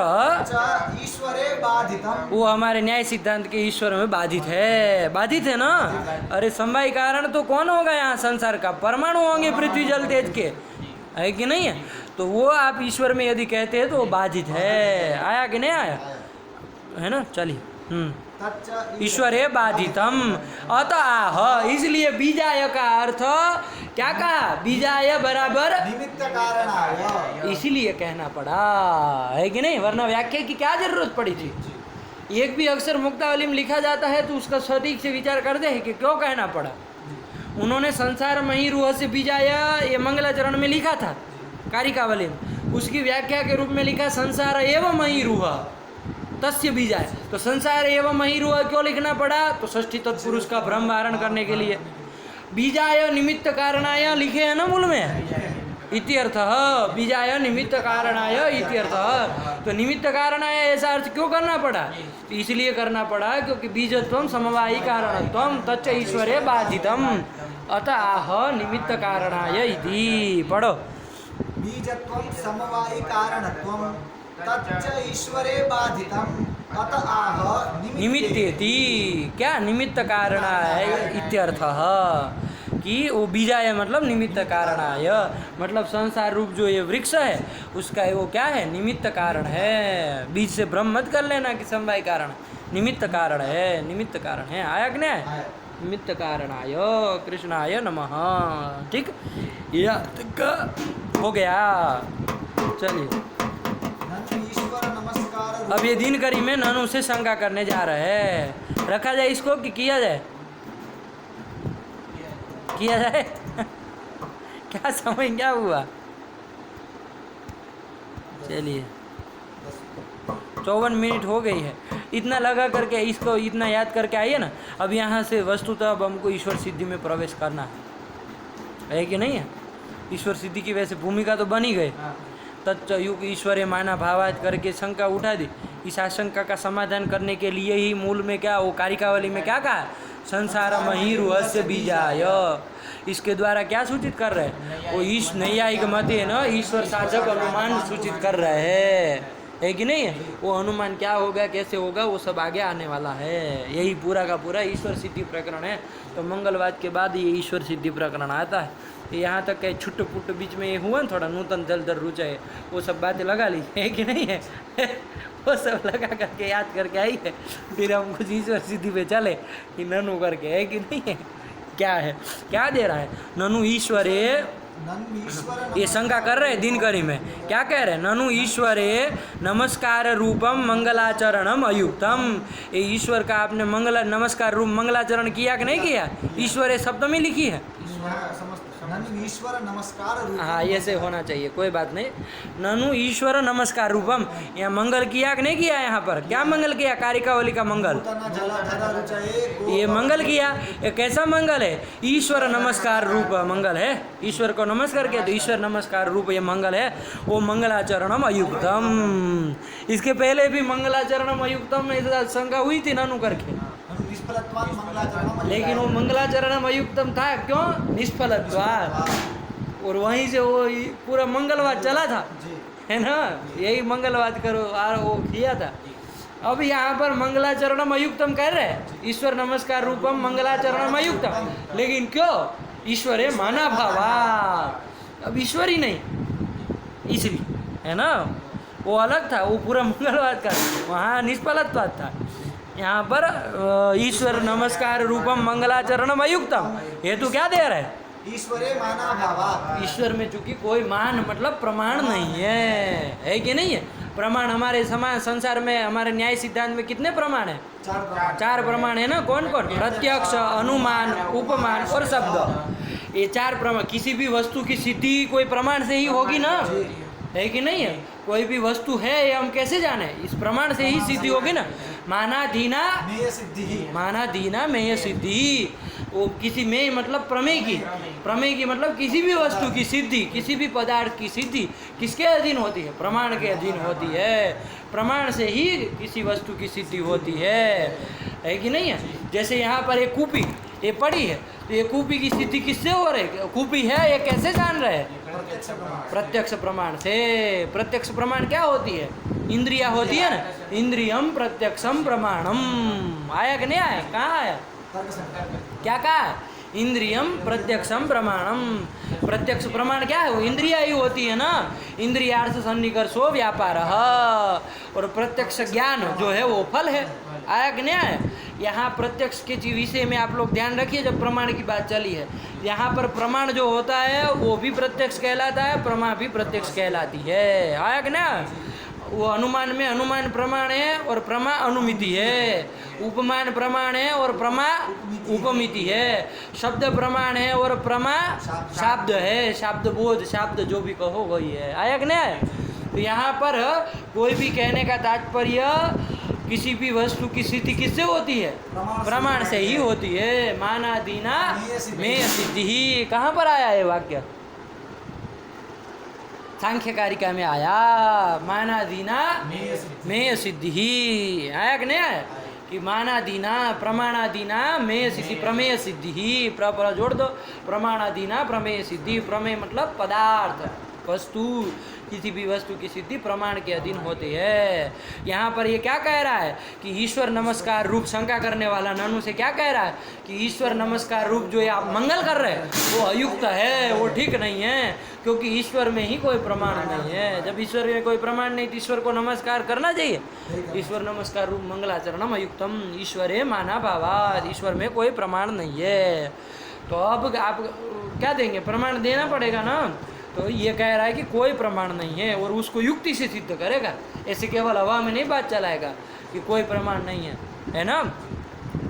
ईश्वरे बाधितम। वो हमारे न्याय सिद्धांत के ईश्वर में बाधित है ना। अरे समवायी कारण तो कौन होगा यहाँ संसार का? परमाणु होंगे पृथ्वी जल तेज के, है कि नहीं है? तो वो आप ईश्वर में यदि कहते हैं तो वो बाधित है। आया कि नहीं आया? है ना। चलिए। ईश्वरे बाधितम अतः, इसलिए बीजाय का अर्थ क्या कहा? बीजाय बराबर निमित्त कारणाय, इसीलिए कहना पड़ा, है कि नहीं? वरना व्याख्या की क्या जरूरत पड़ी थी? एक भी अक्षर मुक्तावली में लिखा जाता है तो उसका सटीक से विचार करते हैं कि क्यों कहना पड़ा। उन्होंने संसार महिरुह से बीजाय ये मंगलाचरण में लिखा था कारिकावली में, उसकी व्याख्या के रूप में लिखा संसार एवं महिरुह तस्य बीजाय। तो संसार एवं महिरुह क्यों लिखना पड़ा? तो षष्ठी तत्पुरुष का भ्रम वारण करने के लिए। बीजाय निमित्त कारणाय लिखे है ना मूल में, इत्यर्थः। बीजाय निमित्त कारणाय इत्यर्थः। तो निमित्त कारणाय ऐसा अर्थ क्यों करना पड़ा? तो इसलिए करना पड़ा क्योंकि बीजत्वम समवायी कारणत्वम तच्च ईश्वरे बाधितम अतः आह निमित्त कारणाय इति। पढ़ो। बीजत्वं समवायी कारणत्वं तच्च ईश्वरे बाधितम अतः आह निमित्तेति। क्या? निमित्त कारणाय इत्यर्थः, कि वो बीजाय मतलब निमित्त कारणाय, मतलब संसार रूप जो ये वृक्ष है उसका वो क्या है? निमित्त कारण है। बीज से भ्रम मत कर लेना कि समवाय कारण, निमित्त कारण है, निमित्त कारण है। आया कि नहीं? निमित्त कारणाय कृष्णाय नमः। ठीक, यह तक हो गया। चलिए, ननु ईश्वर नमस्कार अब ये दिनकरी में ननु से शंका करने जा रहे हैं। रखा जाए इसको कि किया जाए? किया जाए क्या समझ क्या हुआ? चलिए, 54 मिनट हो गई है। इतना लगा करके इसको इतना याद करके आइए ना। अब यहाँ से वस्तुतः अब हमको ईश्वर सिद्धि में प्रवेश करना है कि नहीं है? ईश्वर सिद्धि की वैसे भूमिका तो बनी गई। तच्च युग ईश्वरे माना भावात करके शंका उठा दी। इस आशंका का समाधान करने के लिए ही मूल में क्या, वो कारिकावली में क्या कहा? संसार महिरुहस्य बीजाय। इसके द्वारा क्या सूचित कर रहे हैं? वो ईश नैयायिक मत है ना, ईश्वर साधक अनुमान सूचित कर रहे हैं, है कि नहीं है? वो अनुमान क्या होगा, कैसे होगा, वो सब आगे आने वाला है। यही पूरा का पूरा ईश्वर सिद्धि प्रकरण है। तो मंगलवाद के बाद ये ईश्वर सिद्धि प्रकरण आता है। यहाँ तक के छुट्ट पुट्ट बीच में ये हुआ ना, थोड़ा नूतन जलधर रुचा है, वो सब बातें लगा ली, है कि नहीं है? वो सब लगा करके याद करके आई है। फिर हम कुछ ईश्वर सिद्धि पे चले कि ननु करके, है कि नहीं है? क्या है, क्या दे रहा है? ननु ईश्वरे, ननु ईश्वर ये शंका कर रहे हैं दिनकरी में। क्या कह रहे हैं? ननु ईश्वरे नमस्कार रूपम मंगलाचरणम अयुक्तम। ये ईश्वर का आपने मंगल नमस्कार रूप मंगलाचरण किया कि नहीं किया? ईश्वरे शब्द में लिखी है। ननु ईश्वर नमस्कार रूपम। हाँ, ऐसे होना चाहिए, कोई बात नहीं। ननु ईश्वर नमस्कार रूपम, यहाँ मंगल किया कि नहीं किया? यहाँ पर क्या मंगल किया? कारिकावली का मंगल, ये मंगल किया। ये कैसा मंगल है? ईश्वर नमस्कार रूप मंगल है। ईश्वर को नमस्कार किया तो ईश्वर नमस्कार रूप ये मंगल है। वो मंगलाचरणम अयुक्तम। इसके पहले भी मंगलाचरणम अयुक्तम शंका हुई थी ननु करके, लेकिन वो मंगलाचरणम अयुक्तम था। क्यों? निष्फलत्वात्। और वहीं से वो पूरा मंगलवाद चला था, है ना? यही मंगलवाद करो और वो किया था। अब यहाँ पर मंगलाचरणम अयुक्तम कह रहे हैं, ईश्वर नमस्कार रूपम मंगलाचरणम अयुक्तम। लेकिन क्यों? ईश्वरे माना भावा। अब ईश्वर ही नहीं, इसलिए, है ना? वो अलग था, वो पूरा मंगलवाद का, वहाँ निष्फलत्वाद था। यहाँ पर ईश्वर नमस्कार रूपम मंगलाचरणम अयुक्तम। हेतु क्या दे रहे हैं? ईश्वरे माना भावा। ईश्वर में चूंकि कोई मान मतलब प्रमाण नहीं है कि नहीं है? प्रमाण हमारे समाज संसार में, हमारे न्याय सिद्धांत में कितने प्रमाण है? 4 प्रमाण है ना। कौन कौन? प्रत्यक्ष, अनुमान, उपमान और शब्द। ये 4 प्रमाण। किसी भी वस्तु की सिद्धि कोई प्रमाण से ही होगी ना, है कि नहीं है? कोई भी वस्तु है ये हम कैसे जाने? इस प्रमाण से ही सिद्धि होगी ना। मानाधीना मेय सिद्धि, मानाधीना मेय सिद्धि। वो किसी में मतलब प्रमेय की मतलब किसी भी वस्तु की सिद्धि, किसी भी पदार्थ की सिद्धि किसके अधीन होती है? प्रमाण के अधीन होती है। प्रमाण से ही किसी वस्तु की सिद्धि होती है कि नहीं है? जैसे यहाँ पर एक कूपी ये पड़ी है, तो ये कूपी की स्थिति किससे हो रही है? कूपी है, ये कैसे जान रहे हैं? प्रत्यक्ष प्रमाण से। प्रत्यक्ष प्रमाण क्या होती है? इंद्रिया होती है ना। इंद्रियम प्रत्यक्षम प्रमाणम। आया कि नहीं आया? कहाँ आया? क्या कहा? इंद्रियम प्रत्यक्षम प्रमाणम। प्रत्यक्ष प्रमाण क्या है? वो इंद्रिया ही होती है ना। इंद्रियार्थ सन्निकर्षो व्यापार। और प्रत्यक्ष ज्ञान जो है वो फल है। आया कि नहीं आया? यहाँ प्रत्यक्ष के विषय में आप लोग ध्यान रखिए, जब प्रमाण की बात चली है, यहाँ पर प्रमाण जो होता है वो भी प्रत्यक्ष कहलाता है, प्रमा भी प्रत्यक्ष कहलाती है। आया कि ना? वो अनुमान में अनुमान प्रमाण है और प्रमा अनुमिति है। उपमान प्रमाण है और प्रमा उपमिति है। शब्द प्रमाण है और प्रमा शाब्द है। शाब्द बोध, शाब्द जो भी कहो वही है। आया कि नहीं? तो यहाँ पर कोई भी कहने का तात्पर्य किसी भी वस्तु की स्थिति किससे होती है? प्रमाण से ही होती है। मानादीना मेय सिद्धि ही। कहाँ पर आया है वाक्य? सांख्य कारिका में आया। मानादीना मेय सिद्धि ही। आया कि नहीं आया? कि मानादीना प्रमाणादीना मेय सिद्धि प्रमेय सिद्धि ही। प्रपर जोड़ दो। प्रमाणादीना प्रमेय सिद्धि। प्रमेय मतलब पदार्थ। वस्तु, किसी भी वस्तु की सिद्धि प्रमाण के अधीन होती है। यहाँ पर ये क्या कह रहा है कि ईश्वर नमस्कार रूप, शंका करने वाला ननु से क्या कह रहा है कि ईश्वर नमस्कार रूप जो आप मंगल कर रहे हैं वो अयुक्त है, वो ठीक नहीं है, क्योंकि ईश्वर में ही कोई प्रमाण नहीं है। जब ईश्वर में कोई प्रमाण नहीं तो ईश्वर को नमस्कार करना चाहिए। ईश्वर नमस्कार रूप मंगलाचरणम अयुक्तम ईश्वरे माना भावाद, ईश्वर में कोई प्रमाण नहीं है। तो अब आप क्या देंगे, प्रमाण देना पड़ेगा ना। तो ये कह रहा है कि कोई प्रमाण नहीं है और उसको युक्ति से सिद्ध करेगा, ऐसे केवल हवा में नहीं बात चलाएगा कि कोई प्रमाण नहीं है ना।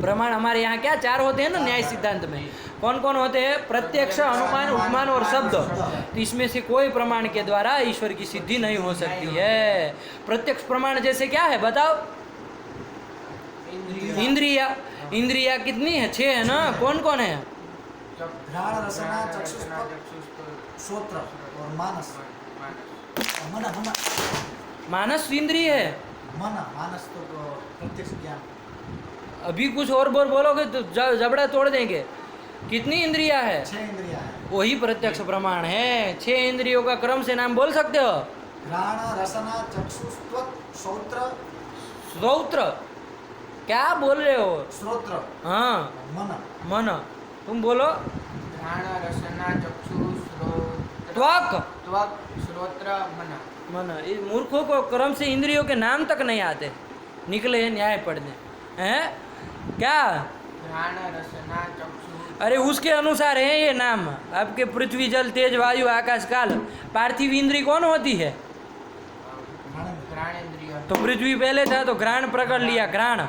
प्रमाण हमारे यहाँ क्या चार होते हैं ना न्याय सिद्धांत में, कौन कौन होते हैं? प्रत्यक्ष, अनुमान, उपमान और शब्द। तो इसमें से कोई प्रमाण के द्वारा ईश्वर की सिद्धि नहीं हो सकती है। प्रत्यक्ष प्रमाण जैसे क्या है बताओ? इंद्रिया। इंद्रिया कितनी है? 6 है ना। कौन कौन है? घ्राण, रसना, चक्षुस्त्वक, श्रोत्र और मानस। मन, मन, मानस इंद्रिय है। मन, मानस तो प्रत्यक्ष ज्ञान। अभी कुछ और बोलोगे तो जबड़ा तोड़ देंगे। कितनी इंद्रियां है? 6 इंद्रियां हैं। वही प्रत्यक्ष प्रमाण है। 6 इंद्रियों का क्रम से नाम बोल सकते हो? घ्राण, रसना, चक्षुस्त्वक, श्रोत्र। श्रोत्र क्या बोल रहे हो? श्रोत्र। हाँ, मन। मन। तुम बोलो। घ्राण, रसना, चक्षु, त्वक। त्वक, श्रोत्र, मन। मन। इस मूर्खों को क्रम से इंद्रियों के नाम तक नहीं आते, निकले हैं न्याय पढ़ने हैं क्या? घ्राण, रसना, चक्षु। अरे उसके अनुसार है ये नाम। आपके पृथ्वी, जल, तेज, वायु, आकाश, काल। पार्थिव इंद्री कौन होती है? घ्राण इंद्रिय। तो पृथ्वी पहले था तो घ्राण पकड़ लिया, घ्राण।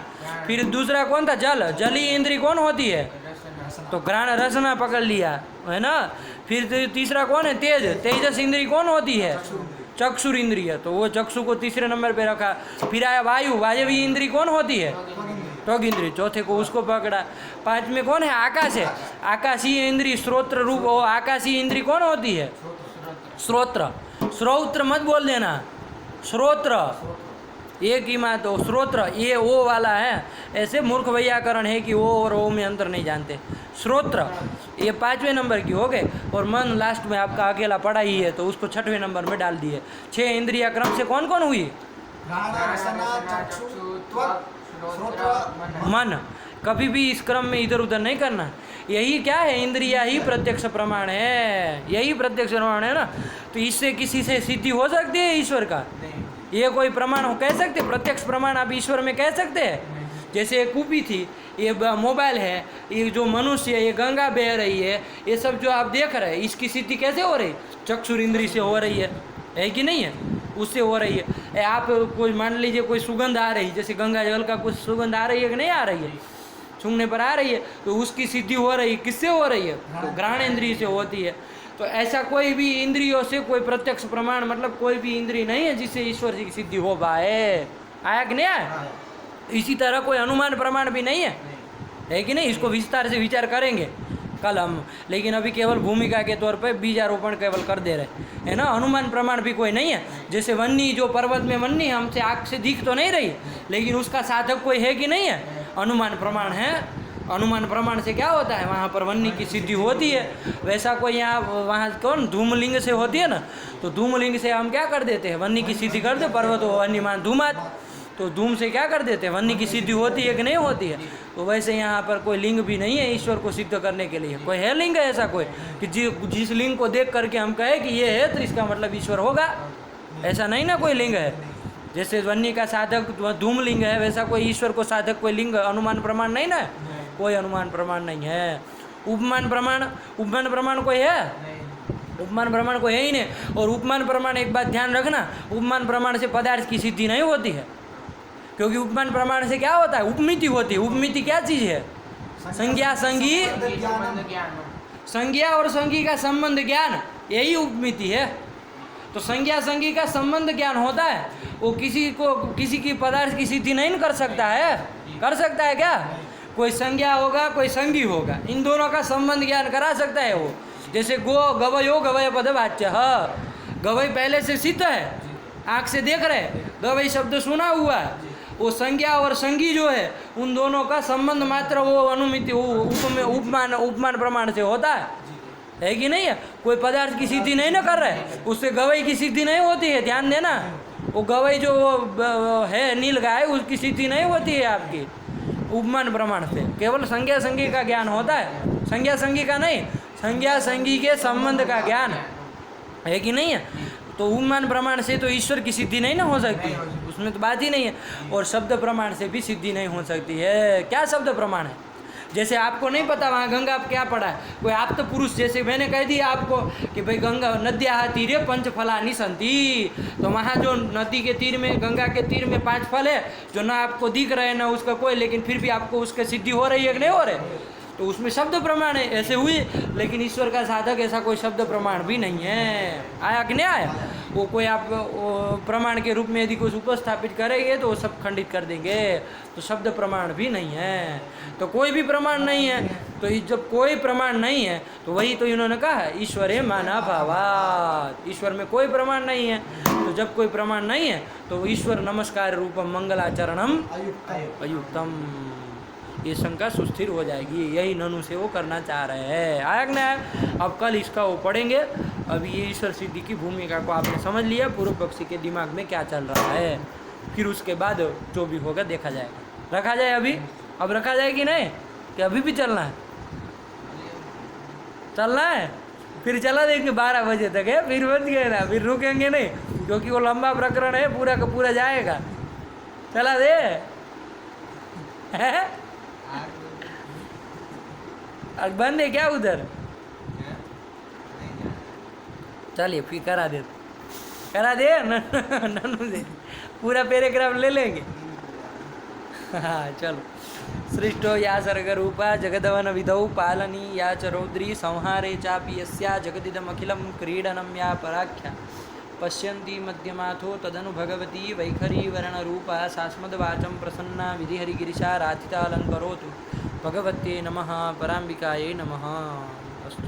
फिर दूसरा कौन था? जल। जली इंद्री कौन होती है? तो घ्राण रसना पकड़ लिया, है ना। फिर तीसरा कौन है? तेज। तेजस इंद्री कौन होती है? चक्षुर इंद्रिय। तो वो चक्षु को तीसरे नंबर पे रखा। फिर आया वायु। वायवी इंद्री कौन होती है? त्वक इंद्री। चौथे को उसको पकड़ा। 5 में कौन है? आकाश है। आकाशीय इंद्री, श्रोत्र रूप। वो आकाशीय इंद्री कौन होती है? श्रोत्र। श्रोत्र मत बोल देना, श्रोत्र एक ही मात हो। श्रोत्र ये ओ वाला है, ऐसे मूर्ख व्याकरण है कि ओ और ओ में अंतर नहीं जानते। श्रोत्र ये 5वें नंबर की हो गए, और मन लास्ट में आपका अकेला पड़ा ही है तो उसको 6वें नंबर में डाल दिए। 6 इंद्रिया क्रम से कौन कौन हुई? घ्राण, रसना, चक्षु, त्वक, श्रोत्र, मन। कभी भी इस क्रम में इधर उधर नहीं करना। यही क्या है? इंद्रिया ही प्रत्यक्ष प्रमाण है। यही प्रत्यक्ष प्रमाण है ना। तो इससे किसी से सिद्धि हो सकती है ईश्वर का? ये कोई प्रमाण हो कह सकते? प्रत्यक्ष प्रमाण आप ईश्वर में कह सकते हैं? जैसे एक कूपी थी, ये मोबाइल है, ये जो मनुष्य है, ये गंगा बह रही है, ये सब जो आप देख रहे हैं, इसकी सिद्धि कैसे हो रही? चक्षुर इंद्री से हो रही है कि नहीं है? उससे हो रही है। आप कोई मान लीजिए कोई सुगंध आ रही, जैसे गंगा जल का कुछ सुगंध आ रही है कि नहीं आ रही है? सूंघने पर आ रही है, तो उसकी सिद्धि हो रही है। किससे हो रही है? तो घ्राण इंद्रिय से होती है। तो ऐसा कोई भी इंद्रियों से कोई प्रत्यक्ष प्रमाण, मतलब कोई भी इंद्रिय नहीं है जिससे ईश्वर जी की सिद्धि हो पाए। आया कि नहीं आया? इसी तरह कोई अनुमान प्रमाण भी नहीं है कि नहीं? इसको विस्तार से विचार करेंगे कल हम, लेकिन अभी केवल भूमिका के तौर पर बीजारोपण केवल कर दे रहे है ना। अनुमान प्रमाण भी कोई नहीं है। जैसे वन्नी, जो पर्वत में वन्नी हमसे आँख से दिख तो नहीं रही, लेकिन उसका साधक कोई है कि नहीं है? अनुमान प्रमाण है। अनुमान प्रमाण से क्या होता है? वहाँ पर वन्नी की सिद्धि होती है। वैसा कोई यहाँ वहाँ कौन धूमलिंग से होती है ना, तो धूमलिंग से हम क्या कर देते हैं? वन्नी की सिद्धि कर दे। पर्वत हो वन्यमान धूमात, तो धूम से क्या कर देते हैं? वन्नी की सिद्धि होती है कि नहीं होती है? तो वैसे यहाँ पर कोई लिंग भी नहीं है ईश्वर को सिद्ध करने के लिए। कोई है लिंग ऐसा कोई कि जिस लिंग को देख करके हम कहें कि ये है तो इसका मतलब ईश्वर होगा? ऐसा नहीं ना कोई लिंग है। जैसे वन्नी का साधक धूम लिंग है, वैसा कोई ईश्वर को साधक कोई लिंग अनुमान प्रमाण नहीं ना, कोई अनुमान प्रमाण नहीं है। उपमान प्रमाण कोई है? उपमान प्रमाण कोई है ही नहीं। और उपमान प्रमाण एक बात ध्यान रखना, उपमान प्रमाण से पदार्थ की सिद्धि नहीं होती है, क्योंकि उपमान प्रमाण से क्या होता है? उपमिति होती है। उपमिति क्या चीज़ है? संज्ञा, संगी, संज्ञा और संगी का संबंध ज्ञान, यही उपमिति है। तो संज्ञा संगी का संबंध ज्ञान होता है, वो किसी की पदार्थ की सिद्धि नहीं कर सकता है। कर सकता है क्या? कोई संज्ञा होगा, कोई संगी होगा, इन दोनों का संबंध ज्ञान करा सकता है वो। जैसे गवयो गवय पदवाच्य, गवय पहले से सिद्ध है, आँख से देख रहे, गवय शब्द सुना हुआ है। वो संज्ञा और संगी जो है, उन दोनों का संबंध मात्र वो अनुमिति उपमान प्रमाण से होता है कि नहीं है? कोई पदार्थ की सिद्धि नहीं ना कर रहा है, उससे गवई की सिद्धि नहीं होती है, ध्यान देना। वो गवई जो है नील गाय, उसकी सिद्धि नहीं होती है आपकी उपमान प्रमाण से। केवल संज्ञा संगी का ज्ञान होता है, संज्ञा संगी का नहीं, संज्ञा संगी के संबंध का ज्ञान है कि नहीं है? तो उपमान प्रमाण से तो ईश्वर की सिद्धि नहीं ना हो सकती, उसमें तो बात ही नहीं है। और शब्द प्रमाण से भी सिद्धि नहीं हो सकती है। क्या शब्द प्रमाण है? जैसे आपको नहीं पता वहाँ गंगा क्या पड़ा है, कोई आप तो पुरुष, जैसे मैंने कह दिया आपको कि भाई गंगा नद्या तीरे पंच फलानी संति, तो वहाँ जो नदी के तीर में, गंगा के तीर में 5 फल है जो ना आपको दिख रहे ना उसका कोई, लेकिन फिर भी आपको उसकी सिद्धि हो रही है कि नहीं हो रही? तो उसमें शब्द प्रमाण है, ऐसे हुई। लेकिन ईश्वर का साधक ऐसा कोई शब्द प्रमाण भी नहीं है। आया कि नहीं आया? वो कोई आप प्रमाण के रूप में यदि कुछ उपस्थापित करेंगे तो वो सब खंडित कर देंगे। तो शब्द प्रमाण भी नहीं है, तो कोई भी प्रमाण नहीं है। तो जब कोई प्रमाण नहीं है तो वही तो इन्होंने कहा ईश्वरे माना भावात, ईश्वर में कोई प्रमाण नहीं है। तो जब कोई प्रमाण नहीं है तो ईश्वर नमस्कार रूपम मंगलाचरणम अयुक्तम, ये शंका सुस्थिर हो जाएगी। यही ननु से वो करना चाह रहे हैं। आया कि नहीं? अब कल इसका वो पढ़ेंगे। अब ये ईश्वर सिद्धि की भूमिका को आपने समझ लिया, पूर्व पक्षी के दिमाग में क्या चल रहा है। फिर उसके बाद जो भी होगा देखा जाएगा। रखा जाए अभी? अब रखा जाए कि नहीं, कि अभी भी चलना है? चलना है, फिर चला देंगे 12 बजे तक है, फिर बच गए ना, फिर रुकेंगे नहीं, क्योंकि वो लंबा प्रकरण है, पूरा का पूरा जाएगा। चला दे है? बंद है क्या उधर? चलिए फिर करा दे नन्नू दे, पूरा पैराग्राफ ले लेंगे। हाँ चलो। सृष्टो या सर्गरूपा जगदवन विधौ पालनी या च रौद्री संहारे चापि यस्या जगदिदमखिलं क्रीडनं या पराख्या पश्यन्ति मध्यमाथो तदनु भगवती वैखरी वर्णरूपा सास्मद्वाचं प्रसन्ना विधिहरिगिरिशा राधितालङ्करोतु भगवत्यै नमः, पराम्बिकायै नमः। अस्तु।